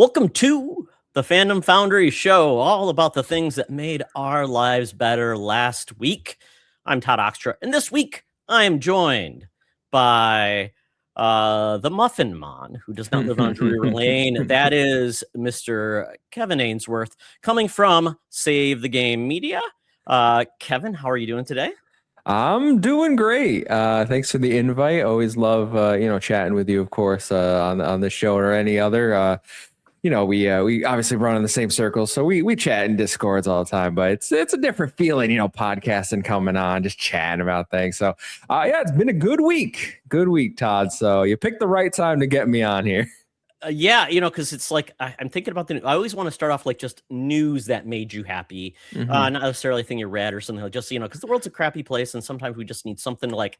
Welcome to the Fandom Foundry Show, all about the things that made our lives better last week. I'm Todd Oxtra, and this week I am joined by the Muffin Mon, who does not live on Drury Lane. That is Mr. Kevin Ainsworth, coming from Save the Game Media. Kevin, how are you doing today? I'm doing great. Thanks for the invite. Always love chatting with you, of course, on the show or any other. We obviously run in the same circles, so we chat in Discords all the time. But it's a different feeling, podcasting, coming on, just chatting about things. So it's been a good week, Todd. So you picked the right time to get me on here. Yeah, because it's like I'm thinking about I always want to start off like just news that made you happy, not necessarily a thing you read or something like just because the world's a crappy place and sometimes we just need something to like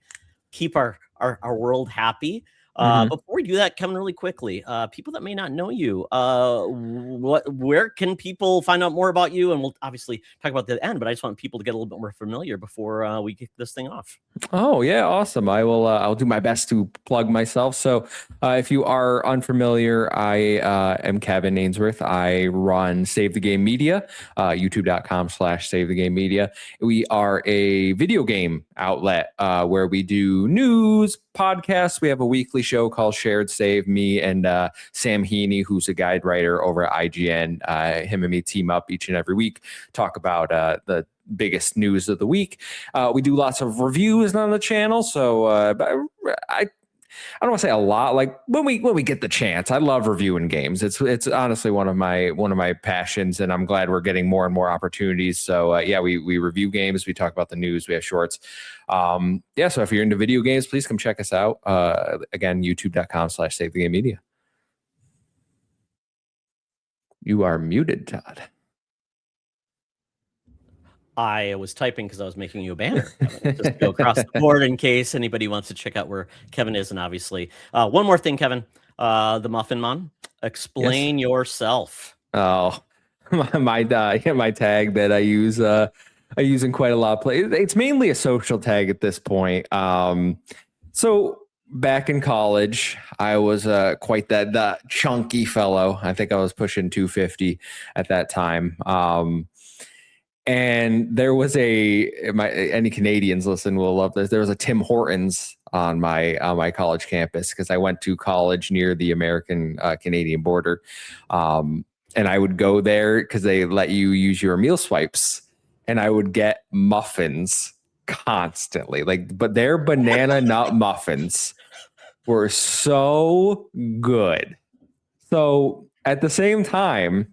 keep our world happy. Before we do that, Kevin, really quickly, people that may not know you, where can people find out more about you? And we'll obviously talk about the end, but I just want people to get a little bit more familiar before we kick this thing off. Oh yeah, awesome. I'll do my best to plug myself. So if you are unfamiliar, I am Kevin Ainsworth. I run Save the Game Media, youtube.com/Save the Game Media. We are a video game outlet where we do news, podcasts. We have a weekly show called Shared Save. Me and Sam Heaney, who's a guide writer over at IGN. Him and me team up each and every week, talk about the biggest news of the week. We do lots of reviews on the channel, so I don't want to say a lot. Like when we get the chance, I love reviewing games. It's honestly one of my passions, and I'm glad we're getting more and more opportunities. So we review games, we talk about the news, we have shorts. So if you're into video games, please come check us out. Again, youtube.com/Save the Game Media. You are muted, Todd. I was typing because I was making you a banner, Kevin, just to go across the board in case anybody wants to check out where Kevin is. And obviously, one more thing, Kevin, the Muffin Mon, explain yourself. Oh, my tag that I use in quite a lot of places. It's mainly a social tag at this point. So back in college, I was quite that chunky fellow. I think I was pushing 250 at that time. And there was any Canadians listen will love this. There was a Tim Hortons on my college campus because I went to college near the American Canadian border. And I would go there because they let you use your meal swipes, and I would get muffins constantly. But their banana nut muffins were so good. So at the same time,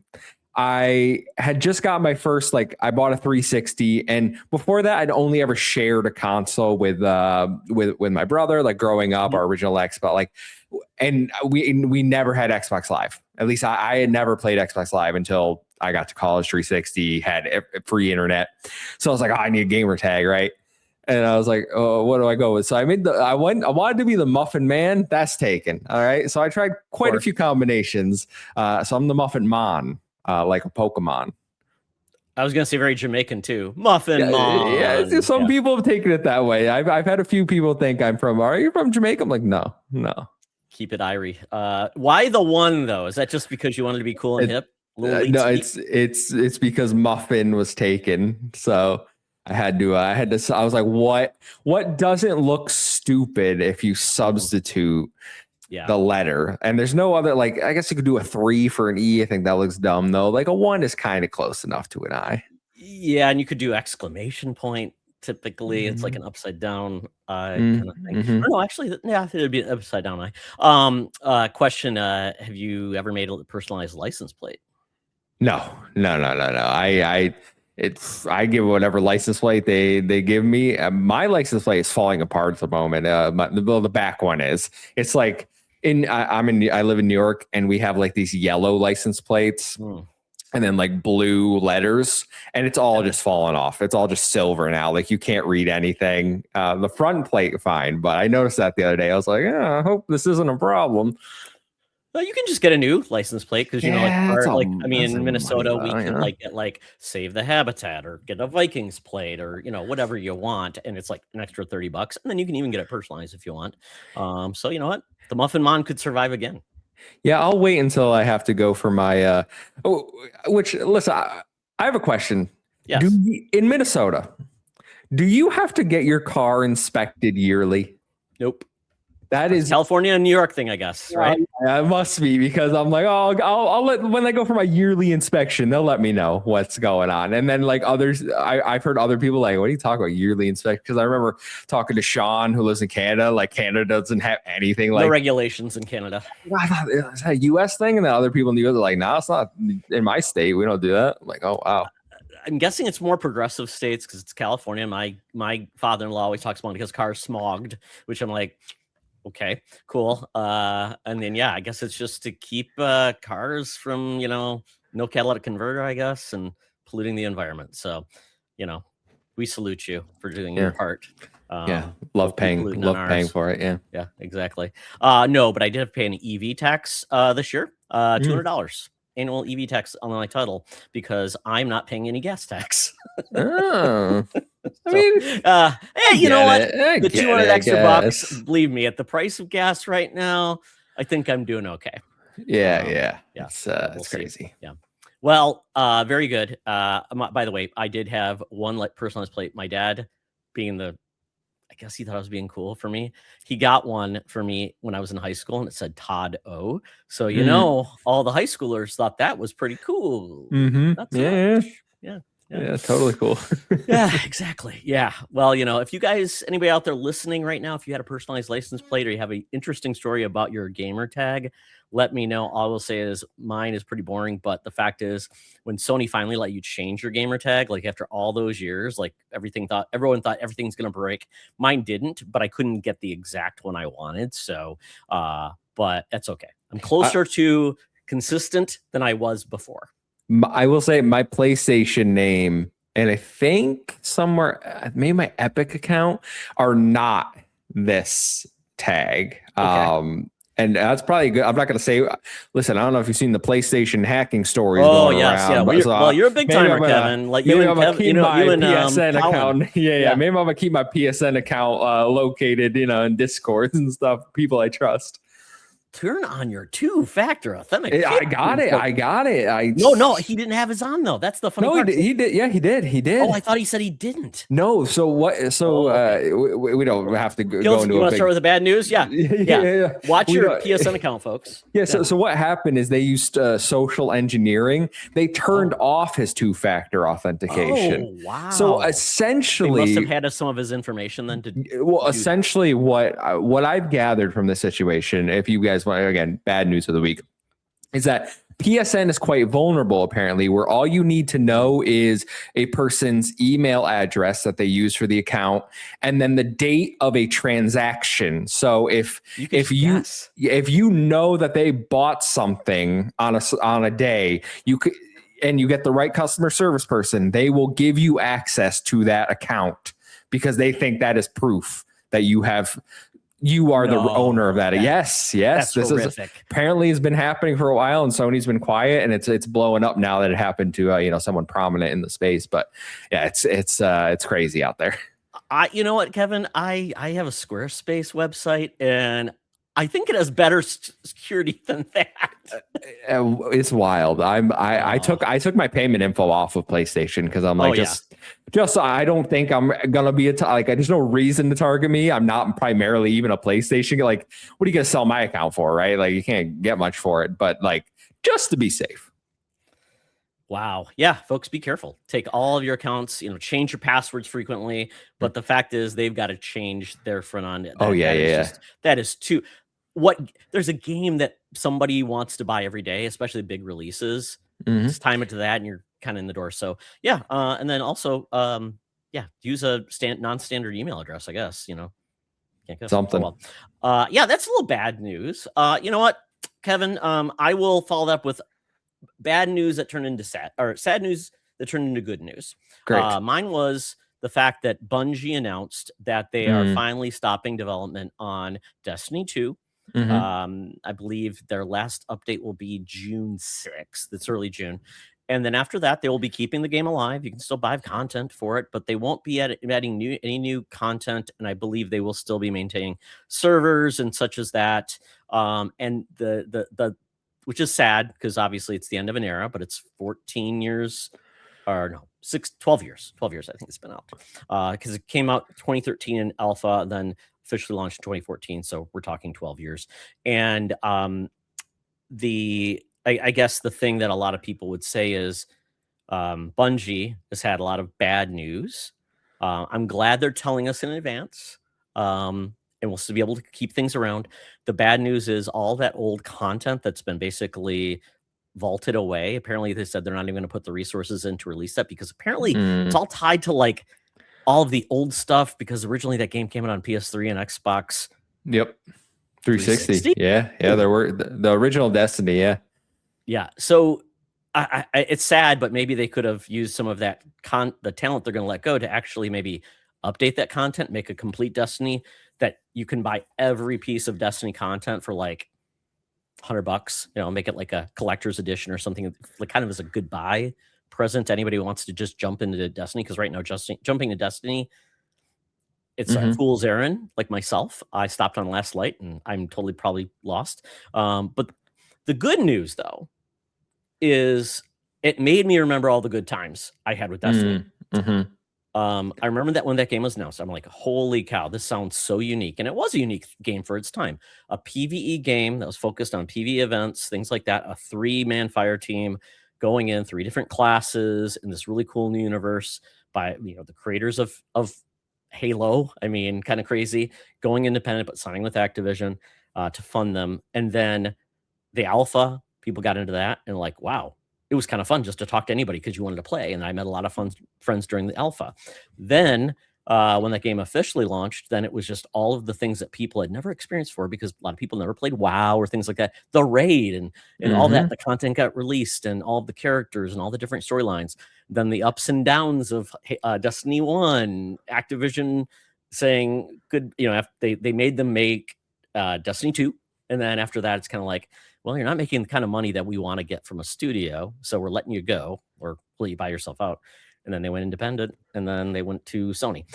I had just got my first, I bought a 360, and before that, I'd only ever shared a console with my brother, like growing up, our original Xbox, and we never had Xbox Live. At least I had never played Xbox Live until I got to college. 360 had free internet, so I was like, I need a gamer tag, right? And I was like, oh, what do I go with? So I wanted to be the Muffin Man. That's taken. All right. So I tried quite a few combinations. So I'm the Muffin Mon. Like a Pokemon. I was going to say very Jamaican too. Muffin Mon. Yeah, some people have taken it that way. I've had a few people think are you from Jamaica? I'm like, no. Keep it Irie. Why the one though? Is that just because you wanted to be cool and hip? No, it's because Muffin was taken. So I had to I was like, what doesn't look stupid if you substitute the letter? And there's no other, I guess you could do a 3 for an E. I think that looks dumb though. Like a 1 is kind of close enough to an I. Yeah, and you could do exclamation point. Typically, it's like an upside down kind of thing. No, actually, it'd be an upside down I. Question: have you ever made a personalized license plate? No. I give whatever license plate they give me. My license plate is falling apart at the moment. The back one is. It's like I live in New York, and we have like these yellow license plates and then like blue letters, and it's all just falling off. It's all just silver now. Like you can't read anything. The front plate, fine. But I noticed that the other day. I was like, I hope this isn't a problem. Well, you can just get a new license plate because in Minnesota we can get Save the Habitat or get a Vikings plate or whatever you want, and it's like an extra $30, and then you can even get it personalized if you want. So you know what, the Muffin Mon could survive again. Yeah, I'll wait until I have to go for my listen, I have a question. Yes. In Minnesota, do you have to get your car inspected yearly? Nope. That That's is California and New York thing, I guess, right? Yeah, it must be, because I'm like, oh, I'll let, when I go for my yearly inspection, they'll let me know what's going on. And then like others, I've heard other people like, what are you talking about yearly inspection? Because I remember talking to Sean, who lives in Canada. Like Canada doesn't have anything like no regulations in Canada. I thought, is that a U.S. thing? And then other people in the U.S. are like, no, it's not in my state. We don't do that. I'm like, oh wow. I'm guessing it's more progressive states because it's California. My father-in-law always talks about his car smogged, which I'm like, okay, cool. And then I guess it's just to keep cars from no catalytic converter, I guess, and polluting the environment. So we salute you for doing your part. Love paying for it. Yeah, exactly. No, but I did have to pay an EV tax this year, $200 annual EV tax on my title because I'm not paying any gas tax. Oh, I mean, hey, you know what? The 200 extra bucks, believe me, at the price of gas right now, I think I'm doing okay. Yeah. It's crazy. Yeah. Well, very good. By the way, I did have one personalized plate. My dad, being I guess he thought I was being cool for me. He got one for me when I was in high school, and it said Todd O. So all the high schoolers thought that was pretty cool. Yeah, totally cool. Yeah, exactly. Yeah. Well, if you guys, anybody out there listening right now, if you had a personalized license plate or you have an interesting story about your gamer tag, let me know. All I will say is mine is pretty boring, but the fact is when Sony finally let you change your gamer tag, like after all those years, like everyone thought everything's going to break. Mine didn't, but I couldn't get the exact one I wanted. So, but that's okay. I'm closer to consistent than I was before. I will say my PlayStation name, and I think somewhere, maybe my Epic account, are not this tag. Okay. And that's probably good. I'm not going to say, listen, I don't know if you've seen the PlayStation hacking stories. Oh, yes. Yeah. Well, you're a big timer, Kevin. Like you and Kevin, you and PSN account. Colin. Yeah. Maybe I'm going to keep my PSN account located, in Discord and stuff. People I trust. Turn on your two-factor authentication. I got it. No, he didn't have his on though. That's the funny part. He did. Yeah, he did. Oh, I thought he said he didn't. No. So what? So we don't have to go into. You want to start with the bad news? Yeah. Watch your PSN account, folks. Yeah. So what happened is they used social engineering. They turned off his two-factor authentication. Oh, wow. So essentially, they must have had some of his information then. Essentially, what I've gathered from this situation, if you guys want, again, bad news of the week, is that PSN is quite vulnerable, apparently, where all you need to know is a person's email address that they use for the account and then the date of a transaction. So if you know that they bought something on a day, and you get the right customer service person, they will give you access to that account because they think that is proof that you are the owner of that. Yes. That's this horrific. is apparently has been happening for a while, and Sony's been quiet, and it's blowing up now that it happened to someone prominent in the space. But yeah, it's crazy out there. You know what, Kevin? I have a Squarespace website, and I think it has better security than that. It's wild. I took my payment info off of PlayStation because I'm like, just I don't think I'm gonna be there's no reason to target me. I'm not primarily even a PlayStation. Like, what are you gonna sell my account for, right? Like, you can't get much for it, but like, just to be safe. Wow. Yeah, folks, be careful. Take all of your accounts, change your passwords frequently. But the fact is, they've got to change their front end. That is too. There's a game that somebody wants to buy every day, especially big releases. Just time it to that, and you're kind of in the door. So yeah, and then also use a non-standard email address. I guess can't get something. Oh, well. That's a little bad news. You know what, Kevin? I will follow that up with bad news that turned into sad news that turned into good news. Great. Mine was the fact that Bungie announced that they are finally stopping development on Destiny 2. I believe their last update will be June 6th. It's early June. And then after that, they will be keeping the game alive. You can still buy content for it, but they won't be adding any new content. And I believe they will still be maintaining servers and such as that. And the which is sad because obviously it's the end of an era, but it's 14 years or no, 12 years. 12 years, I think it's been out. Because it came out 2013 in alpha, then officially launched in 2014. So we're talking 12 years. And I guess the thing that a lot of people would say is Bungie has had a lot of bad news. I'm glad they're telling us in advance. And we'll still be able to keep things around. The bad news is all that old content that's been basically vaulted away. Apparently, they said they're not even going to put the resources in to release that because apparently it's all tied to like all of the old stuff because originally that game came out on PS3 and Xbox. Yep. 360. Yeah. There were the original Destiny. Yeah. Yeah. So it's sad, but maybe they could have used some of that the talent they're going to let go to actually maybe update that content, make a complete Destiny that you can buy every piece of Destiny content for like $100, make it like a collector's edition or something, like kind of as a goodbye present to anybody who wants to just jump into Destiny. Because right now, just jumping to Destiny, it's a fool's errand. Like myself, I stopped on Last Light and I'm totally probably lost. But the good news though is it made me remember all the good times I had with Destiny. I remember that when that game was announced, I'm like, holy cow, this sounds so unique. And it was a unique game for its time. A PvE game that was focused on PvE events, things like that. A 3-man fire team going in 3 different classes in this really cool new universe by, the creators of Halo. I mean, kind of crazy, going independent, but signing with Activision to fund them. And then the alpha, people got into that and like, wow, it was kind of fun just to talk to anybody because you wanted to play. And I met a lot of friends during the alpha. Then when that game officially launched, then it was just all of the things that people had never experienced before because a lot of people never played WoW or things like that. The raid and all that, the content got released and all of the characters and all the different storylines. Then the ups and downs of Destiny 1, Activision saying good, they made them make Destiny 2. And then after that, it's kind of like, well, you're not making the kind of money that we want to get from a studio, so we're letting you go or let you buy yourself out. And then they went independent, and then they went to Sony.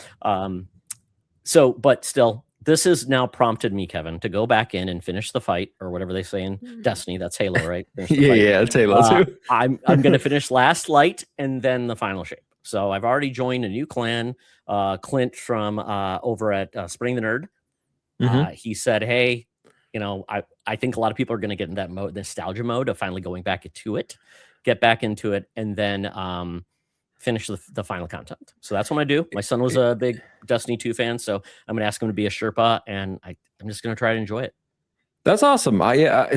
But still, this has now prompted me, Kevin, to go back in and finish the fight, or whatever they say in Destiny. That's Halo, right? Yeah, it's Halo too. I'm going to finish Last Light and then the final shape. So I've already joined a new clan, Clint from over at Spreading the Nerd. He said, hey, I think a lot of people are going to get in that mode, nostalgia mode of finally going back get back into it, and then finish the final content. So that's what I do. My son was a big Destiny 2 fan, so I'm going to ask him to be a Sherpa, and I'm just going to try to enjoy it. That's awesome.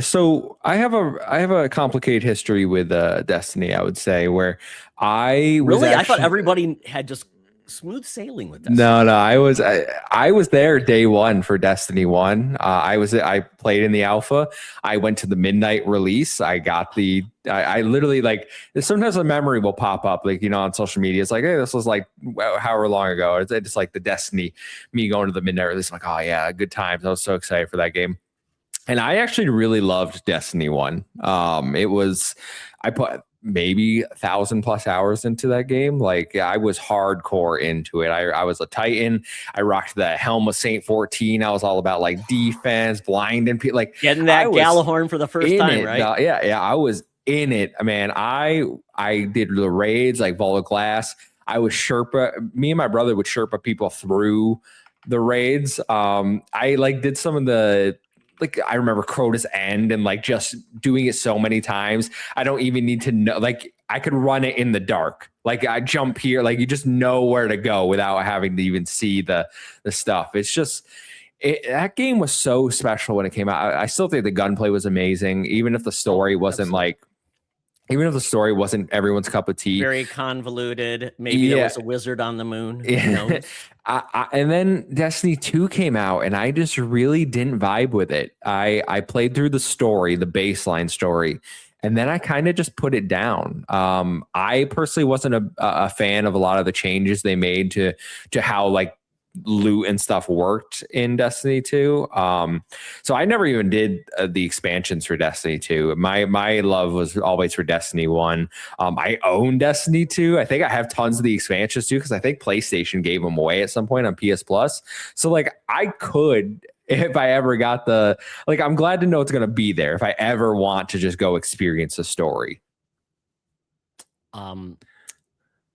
So I have a complicated history with Destiny, I would say, where I thought everybody had just smooth sailing with Destiny. No, I was there day one for Destiny 1. I played in the alpha. I went to the midnight release. I got I literally, like, sometimes a memory will pop up, like, on social media. It's like, hey, this was like however long ago. It's just like the Destiny, me going to the midnight release. I'm like, oh yeah, good times. I was so excited for that game. And I actually really loved Destiny 1. I put maybe 1,000+ hours into that game. Like, I was hardcore into it. I was a Titan. I rocked the helm of Saint 14. I was all about like defense, blinding people, like getting that Galahorn for the first time, right? Yeah, I was in it. Man, I did the raids like Vault of Glass. I was Sherpa. Me and my brother would Sherpa people through the raids. I did some of the. Like, I remember Crota's End and like just doing it so many times. I don't even need to know. Like, I could run it in the dark. Like, I jump here. Like, you just know where to go without having to even see the stuff. It's just that game was so special when it came out. I still think the gunplay was amazing, even if the story wasn't everyone's cup of tea. Very convoluted. Maybe there was a wizard on the moon. Yeah. And then Destiny 2 came out, and I just really didn't vibe with it. I played through the story, the baseline story, and then I kind of just put it down. I personally wasn't a fan of a lot of the changes they made to how like loot and stuff worked in Destiny 2. So I never even did the expansions for Destiny 2. My love was always for Destiny 1. I own Destiny 2. I think I have tons of the expansions too, because I think PlayStation gave them away at some point on PS Plus. So like, I could if I ever got I'm glad to know it's going to be there if I ever want to just go experience a story.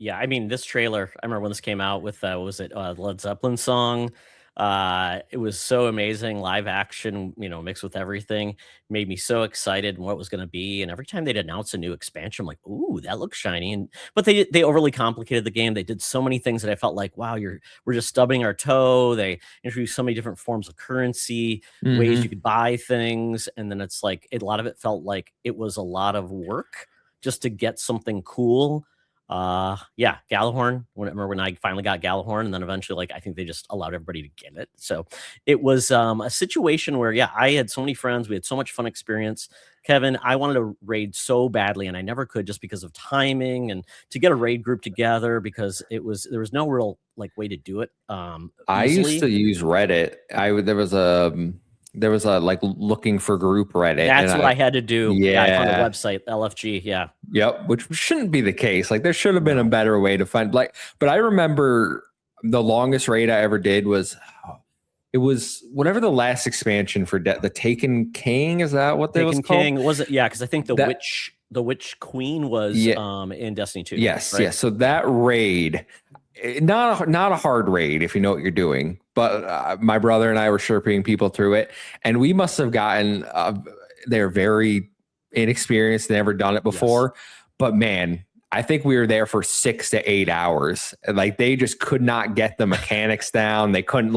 Yeah, I mean, this trailer, I remember when this came out with, what was it, Led Zeppelin song. It was so amazing, live action, mixed with everything. Made me so excited what it was going to be. And every time they'd announce a new expansion, I'm like, ooh, that looks shiny. But they overly complicated the game. They did so many things that I felt like, wow, we're just stubbing our toe. They introduced so many different forms of currency, ways you could buy things. And then it's like, a lot of it felt like it was a lot of work just to get something cool. Yeah, Gallahorn. When I finally got Gallahorn, and then eventually, I think they just allowed everybody to get it. So it was a situation where, yeah, I had so many friends. We had so much fun experience. Kevin, I wanted to raid so badly, and I never could just because of timing and to get a raid group together because there was no real way to do it. I used to use Reddit. There was a looking for group Reddit. That's what I had to do. Yeah. I found a website, LFG. Yeah. Yep. Which shouldn't be the case. There should have been a better way to find but I remember the longest raid I ever did was, it was whatever the last expansion for the Taken King. Is that what they was called? King, was it? Yeah. Cause I think the Witch Queen was in Destiny 2. Yes. Right? Yes. So that raid, not a hard raid if you know what you're doing, but my brother and I were sherping people through it, and we must have gotten they're very inexperienced, never done it before. Yes. But man, I think we were there for 6 to 8 hours. They just could not get the mechanics down. They couldn't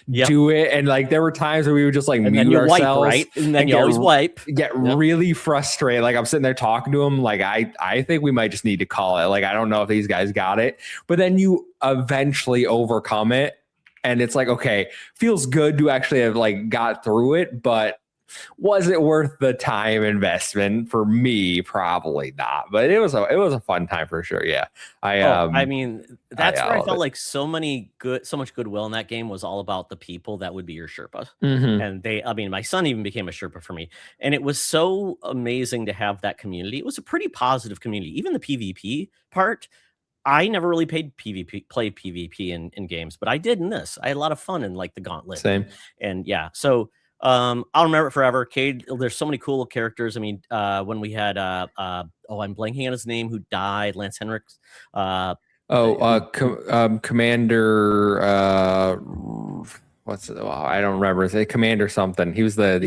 do it. And there were times where we would just mute ourselves. Wipe, right? And then you always wipe. Get really frustrated. I'm sitting there talking to them. I think we might just need to call it. I don't know if these guys got it. But then you eventually overcome it. And it's okay, feels good to actually have got through it, but was it worth the time investment? For me, probably not, but it was a fun time for sure. Yeah. I mean, that's where I felt so much goodwill in that game was all about the people that would be your Sherpa. And my son even became a Sherpa for me. And it was so amazing to have that community. It was a pretty positive community, even the PvP part. I never really played PvP in games, but I did in this. I had a lot of fun in the Gauntlet. Same. And yeah, so I'll remember it forever. Cade, there's so many cool characters. I mean, when we had I'm blanking on his name, who died, Lance Henricks. Commander. What's it? Oh, I don't remember. It's Commander something. He was the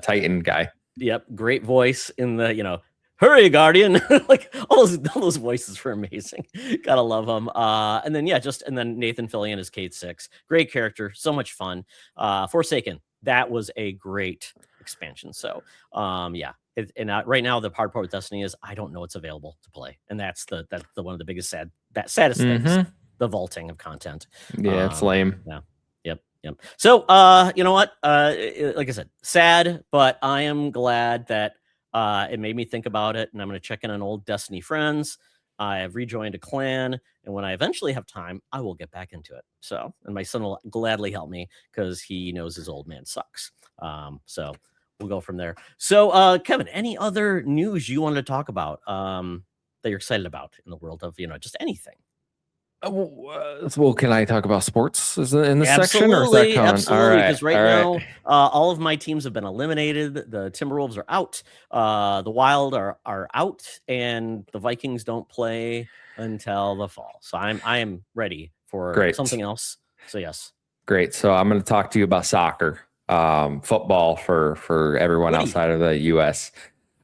Titan guy. Yep, great voice in the hurry, Guardian. all those voices were amazing. Gotta love them. And then Nathan Fillion is Kate 6. Great character, so much fun. Forsaken, that was a great expansion. So right now the hard part with Destiny is I don't know it's available to play, and that's the one of the biggest saddest things. The vaulting of content. Yeah, it's lame. Yeah. Yep. So you know what? Like I said, sad, but I am glad that it made me think about it, and I'm going to check in on old Destiny friends. I have rejoined a clan, and when I eventually have time, I will get back into it. So, and my son will gladly help me because he knows his old man sucks. So we'll go from there. So, Kevin, any other news you wanted to talk about that you're excited about in the world of just anything? Well, can I talk about sports in this section? Or is that absolutely, because now all of my teams have been eliminated. The Timberwolves are out. The Wild are out, and the Vikings don't play until the fall. So I am ready for something else. So yes. Great. So I'm going to talk to you about soccer, football for everyone outside of the U.S.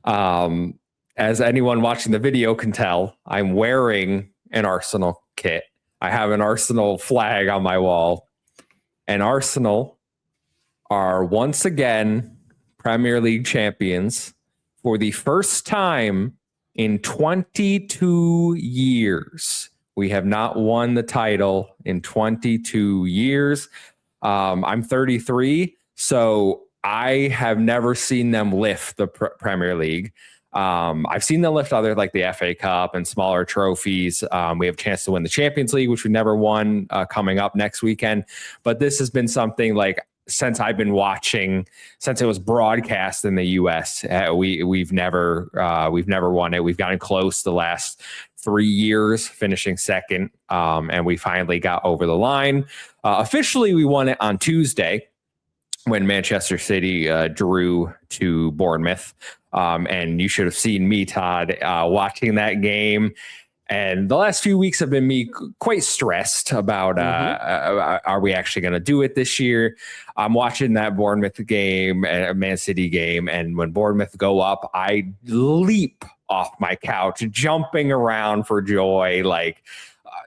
As anyone watching the video can tell, I'm wearing an Arsenal kit. I have an Arsenal flag on my wall, and Arsenal are once again Premier League champions for the first time in 22 years. We have not won the title in 22 years. I'm 33, so I have never seen them lift the Premier League. I've seen them lift other the FA Cup and smaller trophies. We have a chance to win the Champions League, which we never won, coming up next weekend. But this has been something since I've been watching, since it was broadcast in the U.S., we've never won it. We've gotten close the last 3 years, finishing second, and we finally got over the line. Officially, we won it on Tuesday when Manchester City drew to Bournemouth. And you should have seen me, Todd, watching that game. And the last few weeks have been me quite stressed about are we actually going to do it this year? I'm watching that Bournemouth game, Man City game, and when Bournemouth go up, I leap off my couch, jumping around for joy. Like,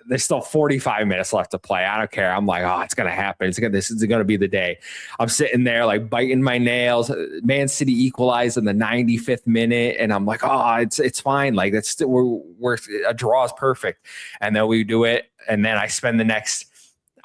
there's still 45 minutes left to play. I don't care. I'm like, oh, it's going to happen. This is going to be the day. I'm sitting there like biting my nails. Man City equalized in the 95th minute. And I'm like, oh, it's fine. Like, that's still, we're a draw is perfect. And then we do it. And then I spend the next,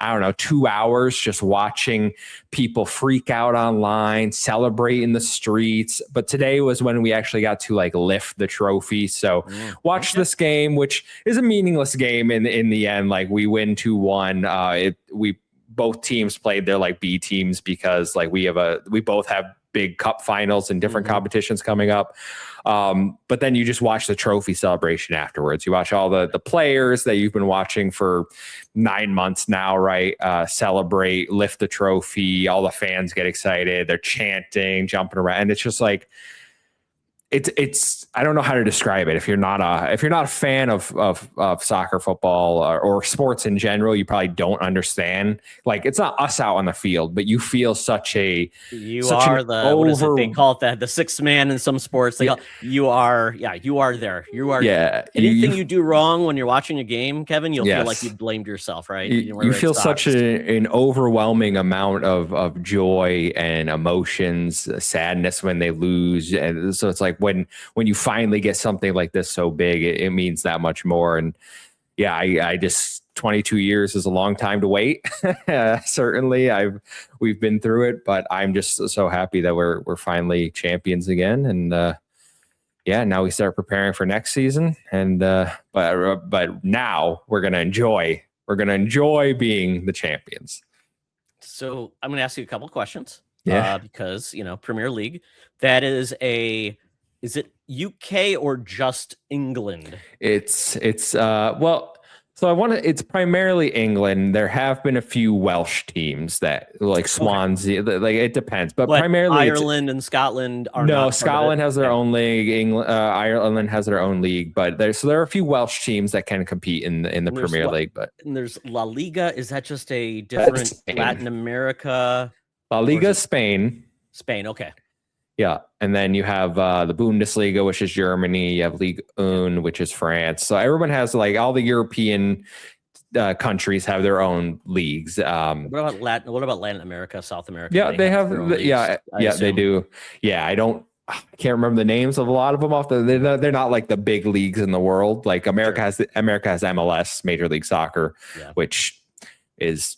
I don't know, 2 hours just watching people freak out online, celebrate in the streets. But today was when we actually got to like lift the trophy. So watch this game, which is a meaningless game in the end. Like, we win 2-1. We both teams played their like B teams because like we both have big cup finals and different competitions coming up. But then you just watch the trophy celebration afterwards. You watch all the players that you've been watching for 9 months now, right? Celebrate, lift the trophy. All the fans get excited. They're chanting, jumping around. And it's just like, it's I don't know how to describe it. If you're not a fan of soccer, football, or sports in general, you probably don't understand. Like, it's not us out on the field, but you feel they call it the sixth man in some sports. You are there. You are. Yeah. Anything you do wrong when you're watching a game, Kevin, you'll feel like you blamed yourself, right? You feel such an overwhelming amount of joy and emotions, sadness when they lose, and so it's like when you finally get something like this so big, it means that much more. And yeah, I just 22 years is a long time to wait. Certainly, we've been through it, but I'm just so happy that we're finally champions again. And now we start preparing for next season. And but now we're gonna enjoy being the champions. So I'm gonna ask you a couple questions. Because Premier League, that is is it UK or just England? It's it's primarily England. There have been a few Welsh teams that like Swansea, like it depends, but primarily Ireland and Scotland are not. Scotland has their own league. Ireland has their own league, but there are a few Welsh teams that can compete in the Premier League. But and there's La Liga. Is that just a different Latin America? La Liga, Spain. Spain, okay. Yeah, and then you have the Bundesliga, which is Germany. You have Ligue 1, which is France. So everyone has like all the European countries have their own leagues. What about Latin America, South America? Yeah, they have they do. Yeah, I can't remember the names of a lot of them. They're not like the big leagues in the world. Like America has MLS, Major League Soccer, which is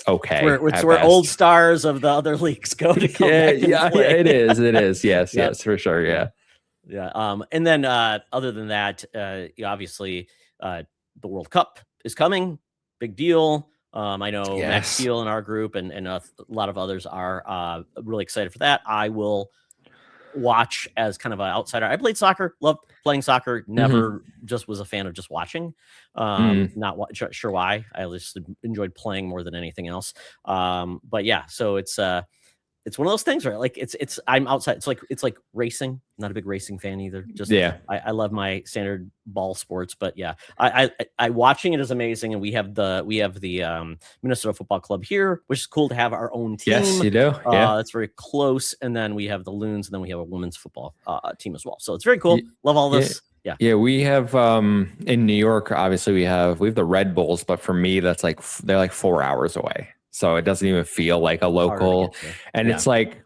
okay. It's where old stars of the other leagues go to come back and play. It is. Yes, for sure. Yeah. And then other than that, obviously the World Cup is coming. Big deal. I know Max Steele in our group and a lot of others are really excited for that. I will watch as kind of an outsider. I played soccer, loved playing soccer, never just was a fan of just watching. Not sure why. I just enjoyed playing more than anything else. But yeah, so it's one of those things where like I'm outside. It's like racing. Not a big racing fan either. Just I love my standard ball sports, but yeah, I watching it is amazing. And we have the Minnesota Football Club here, which is cool to have our own team. Yes, you do. Yeah, it's very close. And then we have the Loons, and then we have a women's football team as well. So it's very cool. Love all this. Yeah, we have in New York. Obviously, we have the Red Bulls, but for me, that's like they're like 4 hours away. So it doesn't even feel like a local, and it's like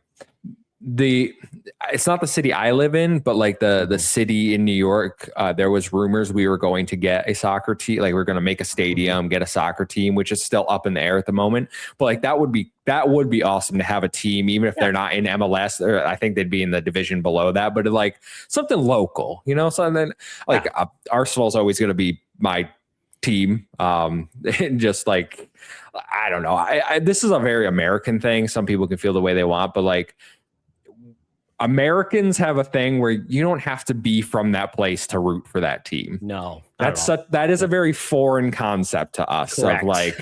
it's not the city I live in, but like the city in New York. There was rumors we were going to get a soccer team, like we're going to make a stadium, get a soccer team, which is still up in the air at the moment. But like that would be awesome to have a team, even if they're not in MLS. Or I think they'd be in the division below that, but like something local, something like Arsenal is always going to be my team. And just like, I don't know. This is a very American thing. Some people can feel the way they want, but like, Americans have a thing where you don't have to be from that place to root for that team. No, that is a very foreign concept to us. Correct. Of like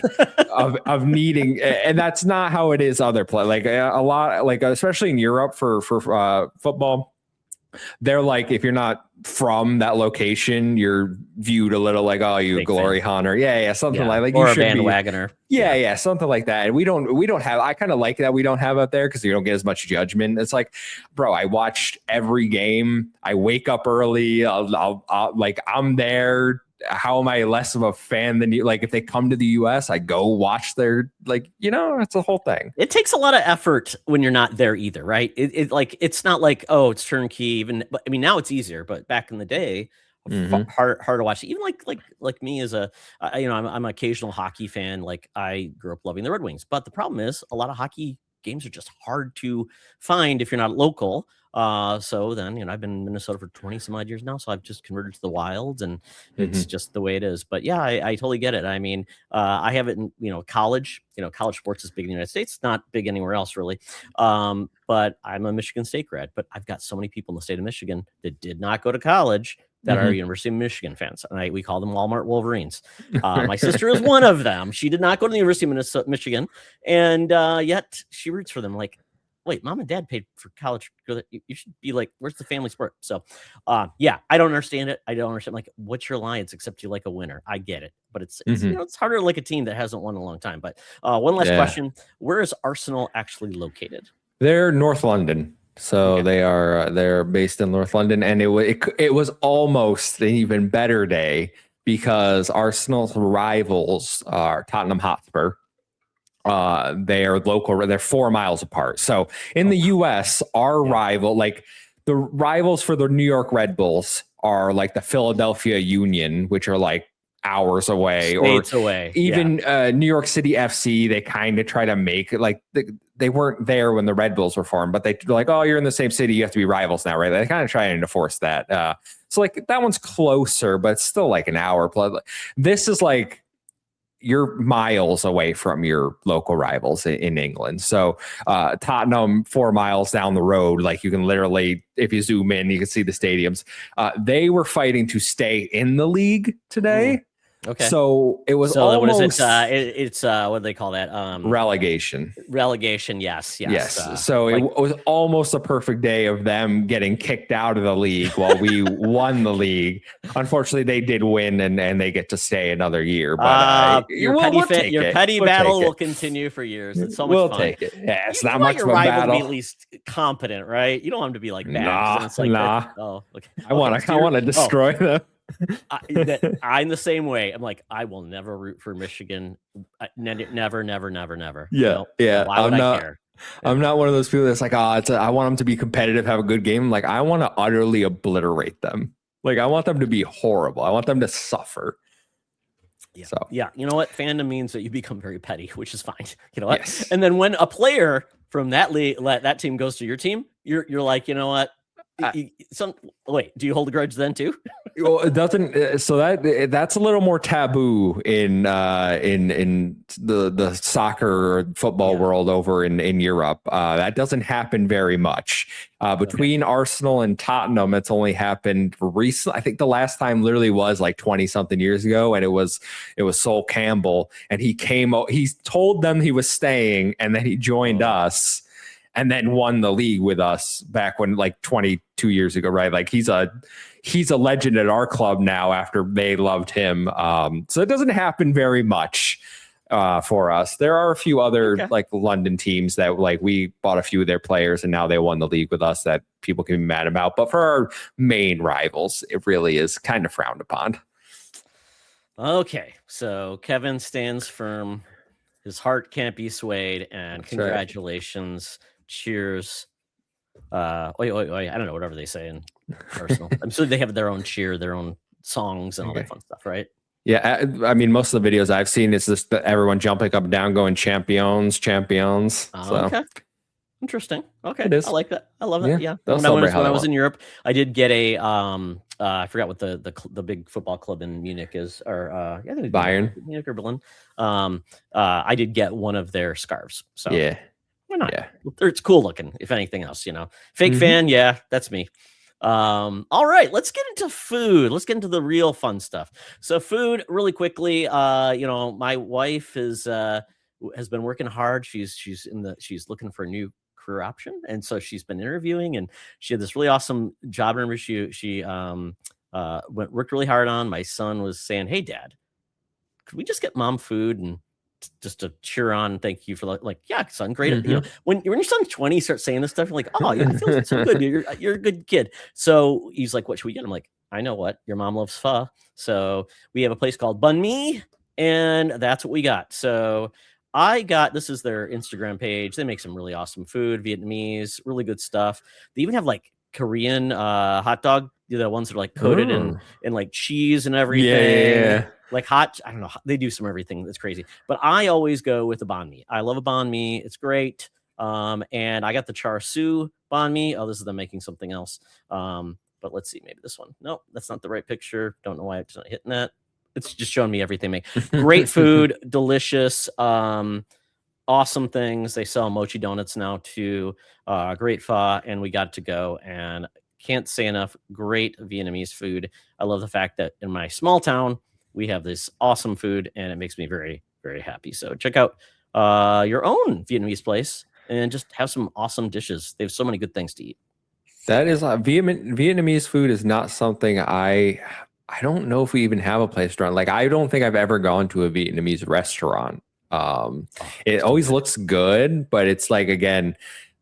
of needing, and that's not how it is other play. Like a lot, like especially in Europe for football, they're like, if you're not from that location, you're viewed a little like, oh, you glory hunter. Yeah, something like or you a bandwagoner. Yeah, something like that. And we don't have, I kind of like that we don't have out there because you don't get as much judgment. It's like, bro, I watched every game. I wake up early. I'll like, I'm there. How am I less of a fan than you? Like, if they come to the US, I go watch their, like, it's a whole thing. It takes a lot of effort when you're not there either, right? It's not like, oh, it's turnkey. Even, but I mean, now it's easier, but back in the day, hard to watch. Even like me as I'm an occasional hockey fan. Like, I grew up loving the Red Wings, but the problem is a lot of hockey games are just hard to find if you're not local. So then, I've been in Minnesota for 20 some odd years now, so I've just converted to the Wilds, and it's just the way it is. But yeah, I totally get it. I mean, I have it in, college. College sports is big in the United States, not big anywhere else really. But I'm a Michigan State grad, but I've got so many people in the state of Michigan that did not go to college that are University of Michigan fans. And we call them Walmart Wolverines. My sister is one of them. She did not go to the University of Michigan, and yet she roots for them. Like, wait, mom and dad paid for college. You should be like, where's the family sport? So, yeah, I don't understand it. I don't understand. Like, what's your alliance except you like a winner? I get it, but it's it's harder to like a team that hasn't won in a long time. But one last question: where is Arsenal actually located? They're North London. So they're based in North London, and it was almost an even better day because Arsenal's rivals are Tottenham Hotspur. They are local. They're 4 miles apart. So in the U.S., our rival, like the rivals for the New York Red Bulls, are like the Philadelphia Union, which are like hours away, States away. Even New York City FC. They kind of try to make it like they weren't there when the Red Bulls were formed, but they're like, oh, you're in the same city, you have to be rivals now, right? They kind of trying to force that. So like that one's closer, but it's still like an hour plus. This is like you're miles away from your local rivals in England. So Tottenham, 4 miles down the road, like you can literally, if you zoom in, you can see the stadiums. They were fighting to stay in the league today. Okay. So it was almost, what is it? It's what do they call that? Relegation. Relegation. Yes. So it was almost a perfect day of them getting kicked out of the league while we won the league. Unfortunately, they did win and they get to stay another year. But your petty battle will continue for years. It's so much fun. We'll take it. Yeah, it's not much of a battle. To be at least competent, right? You don't want them to be like bad. Nah. I want to destroy them. I'm the same way. I'm like, I will never root for Michigan. Never. Yeah. Why would I care? I'm not one of those people that's like, I want them to be competitive, have a good game. Like, I want to utterly obliterate them. Like, I want them to be horrible. I want them to suffer. Yeah. So yeah, you know what? Fandom means that you become very petty, which is fine. You know what? Yes. And then when a player from that team goes to your team, you're like, you know what? Wait, do you hold a grudge then too? Well, it doesn't. So that's a little more taboo in the soccer or football world over in Europe. That doesn't happen very much. Between Arsenal and Tottenham, it's only happened recently. I think the last time literally was like 20 something years ago, and it was Sol Campbell, and he told them he was staying, and then he joined us. And then won the league with us back when, like 22 years ago, right? Like he's a legend at our club now after they loved him. So it doesn't happen very much for us. There are a few other like London teams that like we bought a few of their players and now they won the league with us that people can be mad about. But for our main rivals, it really is kind of frowned upon. Okay, so Kevin stands firm. His heart can't be swayed, and congratulations. Right. Cheers. I don't know, whatever they say in Arsenal. I'm sure they have their own cheer, their own songs and all that fun stuff, right? Yeah, I mean, most of the videos I've seen, it's just everyone jumping up and down, going champions. Okay. Interesting. Okay. It is. I like that. I love that. Yeah. When I was in Europe, I did get a I forgot what the big football club in Munich is, or I think it's Bayern. Munich or Berlin. I did get one of their scarves, so Yeah. why not? Yeah. It's cool looking, if anything else, Fake fan, yeah, that's me. All right, let's get into food. Let's get into the real fun stuff. So food, really quickly. My wife has been working hard. She's looking for a new career option, and so she's been interviewing, and she had this really awesome job interview. She worked really hard on. My son was saying, "Hey, Dad, could we just get mom food and just to cheer on, thank you for yeah, son, great." When your son's 20, you start saying this stuff, you're like, oh, it feels so good. You're a good kid. So he's like, what should we get? I'm like, I know what, your mom loves pho. So we have a place called Bun Mi, and that's what we got. So this is their Instagram page. They make some really awesome food, Vietnamese, really good stuff. They even have like Korean hot dog, the ones that are like coated in like cheese and everything. Yeah. Like hot, I don't know. They do some everything that's crazy, but I always go with the banh mi. I love a banh mi. It's great. And I got the char siu banh mi. Oh, this is them making something else. But let's see, maybe this one. No, that's not the right picture. Don't know why it's not hitting that. It's just showing me everything. Great food, delicious, awesome things. They sell mochi donuts now too. Great pho, and we got to go, and can't say enough. Great Vietnamese food. I love the fact that in my small town, we have this awesome food, and it makes me very, very happy. So check out your own Vietnamese place and just have some awesome dishes. They have so many good things to eat. That is Vietnamese food is not something I don't know if we even have a place around. Like, I don't think I've ever gone to a Vietnamese restaurant. It always looks good, but it's like, again,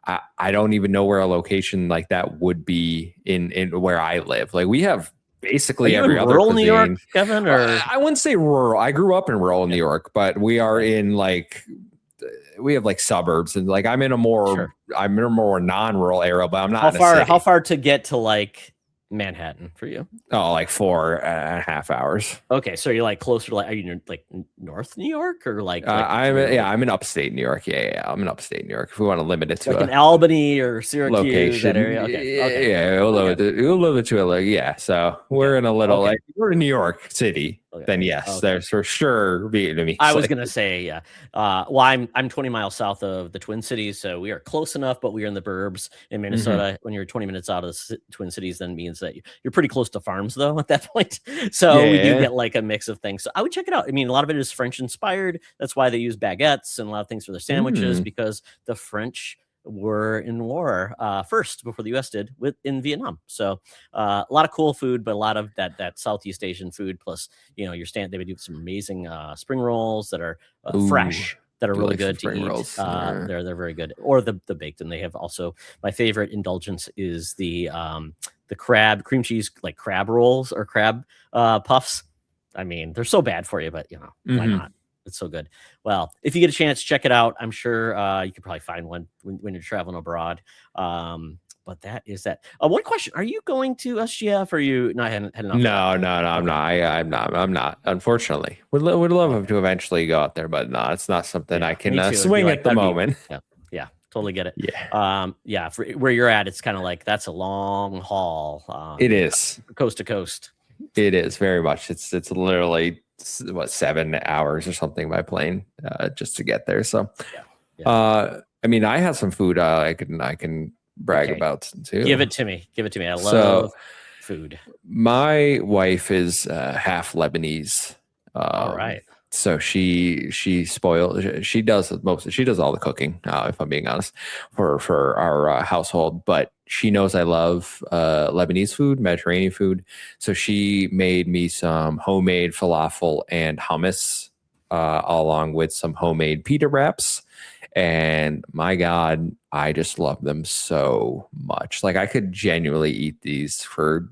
I don't even know where a location like that would be in where I live. Like, we have basically every other rural cuisine. New York, Kevin, or I wouldn't say rural. I grew up in rural New York, but we are in we have like suburbs, and like I'm in a more non-rural area, but I'm not. How far to get to like Manhattan for you? Oh, like 4.5 hours. Okay, so you're like closer to are you like North New York or like I'm in upstate New York. Yeah, I'm in upstate New York. If we want to limit it to like an Albany or Syracuse location, that area. Okay. Yeah, we'll limit it to yeah. So we're in a little like we're in New York City. Then yes, there's for sure Vietnamese. I was gonna say yeah. Well, I'm 20 miles south of the Twin Cities, so we are close enough, but we are in the burbs in Minnesota. When you're 20 minutes out of the Twin Cities, then means that you're pretty close to farms though at that point. So we do get like a mix of things. So I would check it out. I mean, a lot of it is French inspired. That's why they use baguettes and a lot of things for their sandwiches because the French were in war first before the U.S. did in Vietnam. So a lot of cool food, but a lot of that Southeast Asian food. Plus, they would do some amazing spring rolls that are fresh, that are really good to eat. Rolls. They're very good. Or the baked, and they have also my favorite indulgence is the crab cream cheese like crab rolls or crab puffs. I mean, they're so bad for you, but why not? It's so good. Well, if you get a chance, check it out. I'm sure you could probably find one when you're traveling abroad. But that is that. One question: are you going to SGF? Or are you not heading off? No, I'm not. I'm not. Unfortunately, would love to eventually go out there, but no, it's not something I can swing at the moment. Yeah, totally get it. Yeah. For where you're at, it's kind of like that's a long haul. It is coast to coast. It is very much. It's literally 7 hours or something by plane just to get there. So, I mean, I have some food I can brag about too. Give it to me. I love food. My wife is half Lebanese. All right. So she does all the cooking, if I'm being honest, for our household. But she knows I love Lebanese food, Mediterranean food. So she made me some homemade falafel and hummus, along with some homemade pita wraps. And my God, I just love them so much. Like, I could genuinely eat these for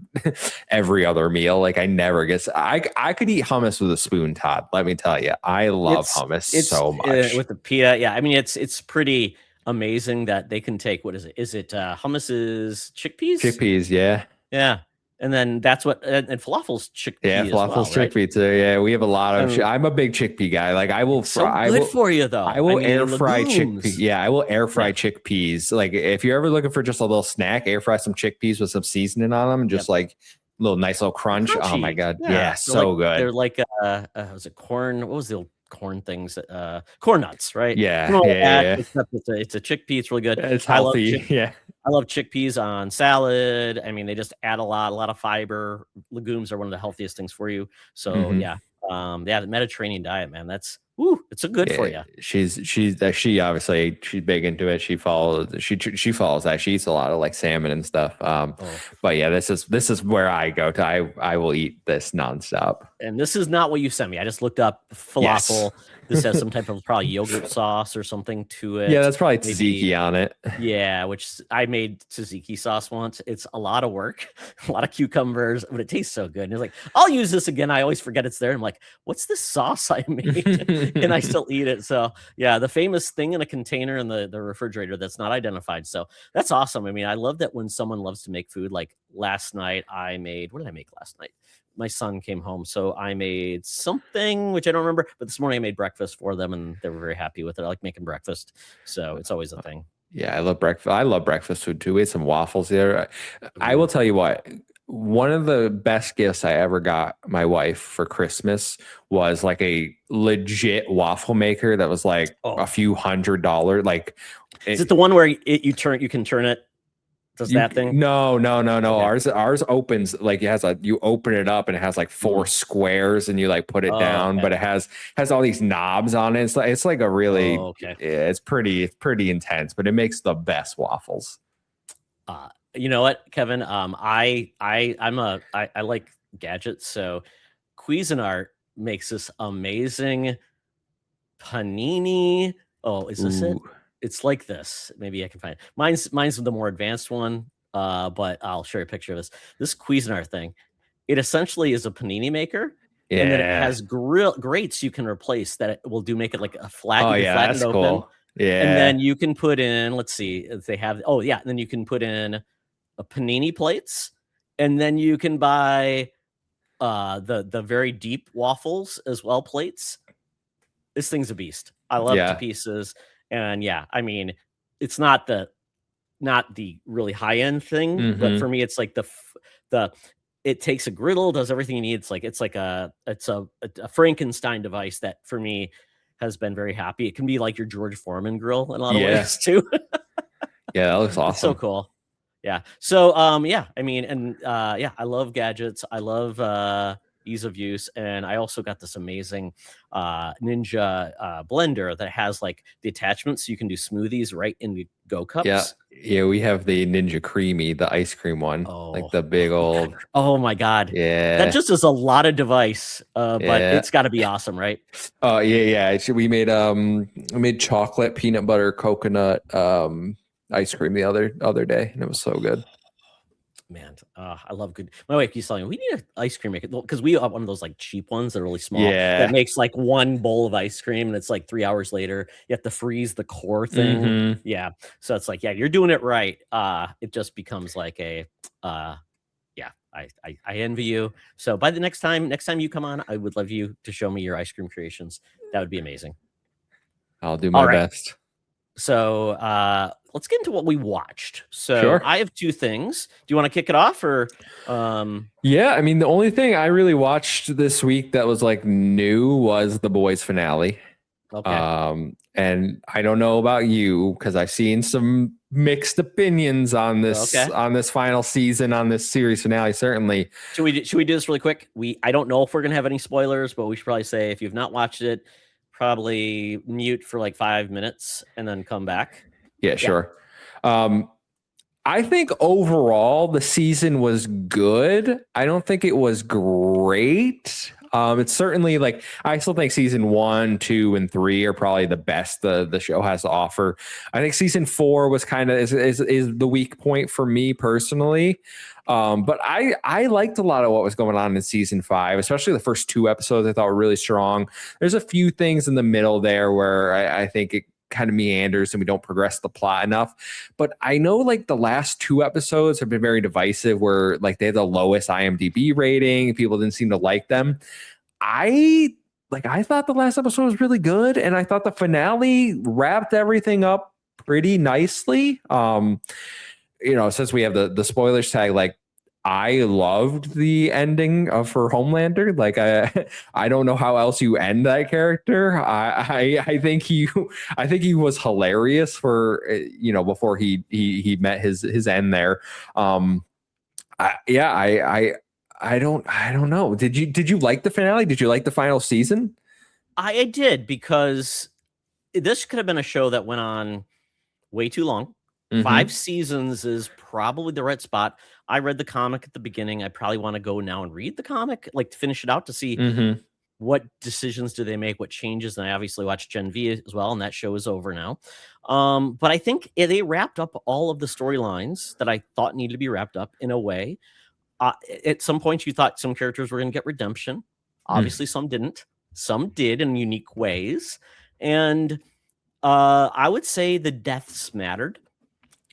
every other meal. Like, I never guess I could eat hummus with a spoon, Todd. Let me tell you, I love hummus so much. With the pita, yeah. I mean, it's pretty amazing that they can take, what is it? Is it hummus is chickpeas? Chickpeas, yeah. Yeah. And then that's what, and falafel's chickpea. Yeah, falafel's chickpea too. Yeah, we have a lot of. I'm a big chickpea guy. Like, I will. Good for you though. I will air fry chickpeas. Yeah, I will air fry chickpeas. Like, if you're ever looking for just a little snack, air fry some chickpeas with some seasoning on them, and just like little nice little crunch. Crunchy. Oh my god, yeah, so good. They're like was it corn? What was the old corn things? Corn nuts, right? Yeah, yeah. Except it's a chickpea. It's really good. It's healthy. Yeah. I love chickpeas on salad. I mean, they just add a lot of fiber. Legumes are one of the healthiest things for you. So yeah, the Mediterranean diet, man. That's it's a good for you. She obviously she's big into it. She follows that. She eats a lot of like salmon and stuff. But yeah, this is where I go to. I will eat this nonstop. And this is not what you sent me. I just looked up falafel. Yes. This has some type of probably yogurt sauce or something to it. Yeah, that's probably tzatziki on it. Yeah, which I made tzatziki sauce once. It's a lot of work, a lot of cucumbers, but it tastes so good. And it's like, I'll use this again. I always forget it's there. I'm like, what's this sauce I made? And I still eat it. So yeah, the famous thing in a container in the refrigerator that's not identified. So that's awesome. I mean, I love that when someone loves to make food. Like last night I made, what did I make last night? My son came home, so I made something which I don't remember, but this morning I made breakfast for them and they were very happy with it. I like making breakfast, so it's always a thing. Yeah, I love breakfast. I love breakfast food too. We had some waffles there. I will tell you what, one of the best gifts I ever got my wife for Christmas was like a legit waffle maker that was like a few $100. Like, is it the one where you can turn it? Does that thing? No. Okay. Ours opens like you open it up and it has like 4 squares and you like put it down, but it has all these knobs on it. It's like a really it's pretty intense, but it makes the best waffles. You know what, Kevin? I like gadgets, so Cuisinart makes this amazing panini. Oh, is this it? It's like this. Maybe I can find it. Mine's the more advanced one, but I'll show you a picture of this. This Cuisinart thing, it essentially is a panini maker, and then it has grates you can replace that will make it like a flat. Oh yeah, that's open, cool. Yeah, and then you can put in. Let's see if they have. Oh yeah, and then you can put in a panini plates, and then you can buy the very deep waffles as well plates. This thing's a beast. I love it to pieces. And yeah, I mean, it's not the really high end thing, but for me, it's like it takes a griddle, does everything you need. It's like a Frankenstein device that for me has been very happy. It can be like your George Foreman grill in a lot of ways too. Yeah, that looks awesome. It's so cool. Yeah. So yeah, I mean, and yeah, I love gadgets. I love ease of use, and I also got this amazing Ninja blender that has like the attachments so you can do smoothies right in the Go cups. Yeah, we have the Ninja Creamy, the ice cream one, like the big old. Oh my god, that just is a lot of device, but it's got to be awesome, right? Oh yeah. We made chocolate, peanut butter, coconut ice cream the other day, and it was so good. Man, I love good. My wife keeps telling me we need an ice cream maker because we have one of those like cheap ones that are really small. That makes like one bowl of ice cream, and it's like 3 hours later you have to freeze the core thing. Yeah, so it's like you're doing it right. It just becomes like a I envy you. So by the next time you come on, I would love you to show me your ice cream creations. That would be amazing. I'll do my best. So let's get into what we watched. So I have 2 things. Do you want to kick it off or? Yeah, I mean, the only thing I really watched this week that was like new was The Boys finale. Okay. And I don't know about you because I've seen some mixed opinions on this on this final season, on this series finale. Certainly. Should we do this really quick? I don't know if we're gonna have any spoilers, but we should probably say if you've not watched it, probably mute for like 5 minutes and then come back. Yeah, sure. I think overall the season was good. I don't think it was great. It's certainly like I still think season 1, 2, and 3 are probably the best the show has to offer. I think season 4 was kind of is the weak point for me personally. But I liked a lot of what was going on in season 5, especially the first 2 episodes I thought were really strong. There's a few things in the middle there where I think it kind of meanders and we don't progress the plot enough. But I know like the last 2 episodes have been very divisive where like they had the lowest IMDb rating. People didn't seem to like them. I thought the last episode was really good. And I thought the finale wrapped everything up pretty nicely. Since we have the spoilers tag, like I loved the ending for Homelander. Like I don't know how else you end that character. I think he was hilarious for before he met his end there. I don't know. Did you like the finale? Did you like the final season? I did, because this could have been a show that went on way too long. 5 seasons is probably the right spot. I read the comic at the beginning. I probably want to go now and read the comic, like to finish it out, to see what decisions do they make, what changes. And I obviously watched Gen V as well, and that show is over now. But I think they wrapped up all of the storylines that I thought needed to be wrapped up in a way. At some point, you thought some characters were going to get redemption. Obviously, some didn't. Some did in unique ways. And I would say the deaths mattered.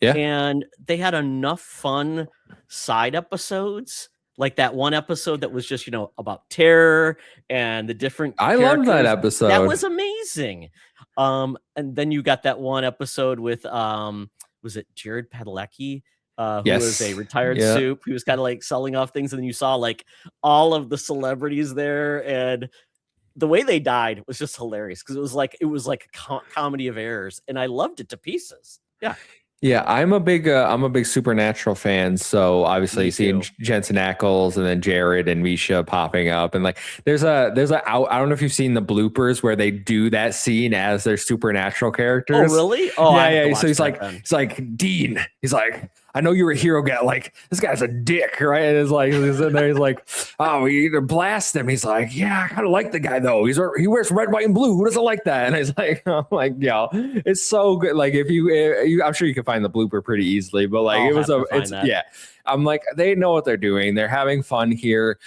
Yeah. And they had enough fun side episodes, like that one episode that was just, about terror and the different I love that episode. That was amazing. And then you got that one episode with was it Jared Padalecki? Who was a retired soup, who was kind of like selling off things, and then you saw like all of the celebrities there, and the way they died was just hilarious, because it was like a comedy of errors, and I loved it to pieces. Yeah, I'm a big Supernatural fan. So obviously seeing Jensen Ackles and then Jared and Misha popping up, and like there's a I don't know if you've seen the bloopers where they do that scene as their Supernatural characters. Oh, really? Oh, yeah. So he's like Dean. He's like, I know you're a hero guy. Like, this guy's a dick, right? And it's like he's in there. He's like, oh, we either blast him. He's like, yeah, I kind of like the guy though. He wears red, white, and blue. Who doesn't like that? And he's like, I'm like, yo, it's so good. Like, if you I'm sure you can find the blooper pretty easily, but like I'm like, they know what they're doing. They're having fun here.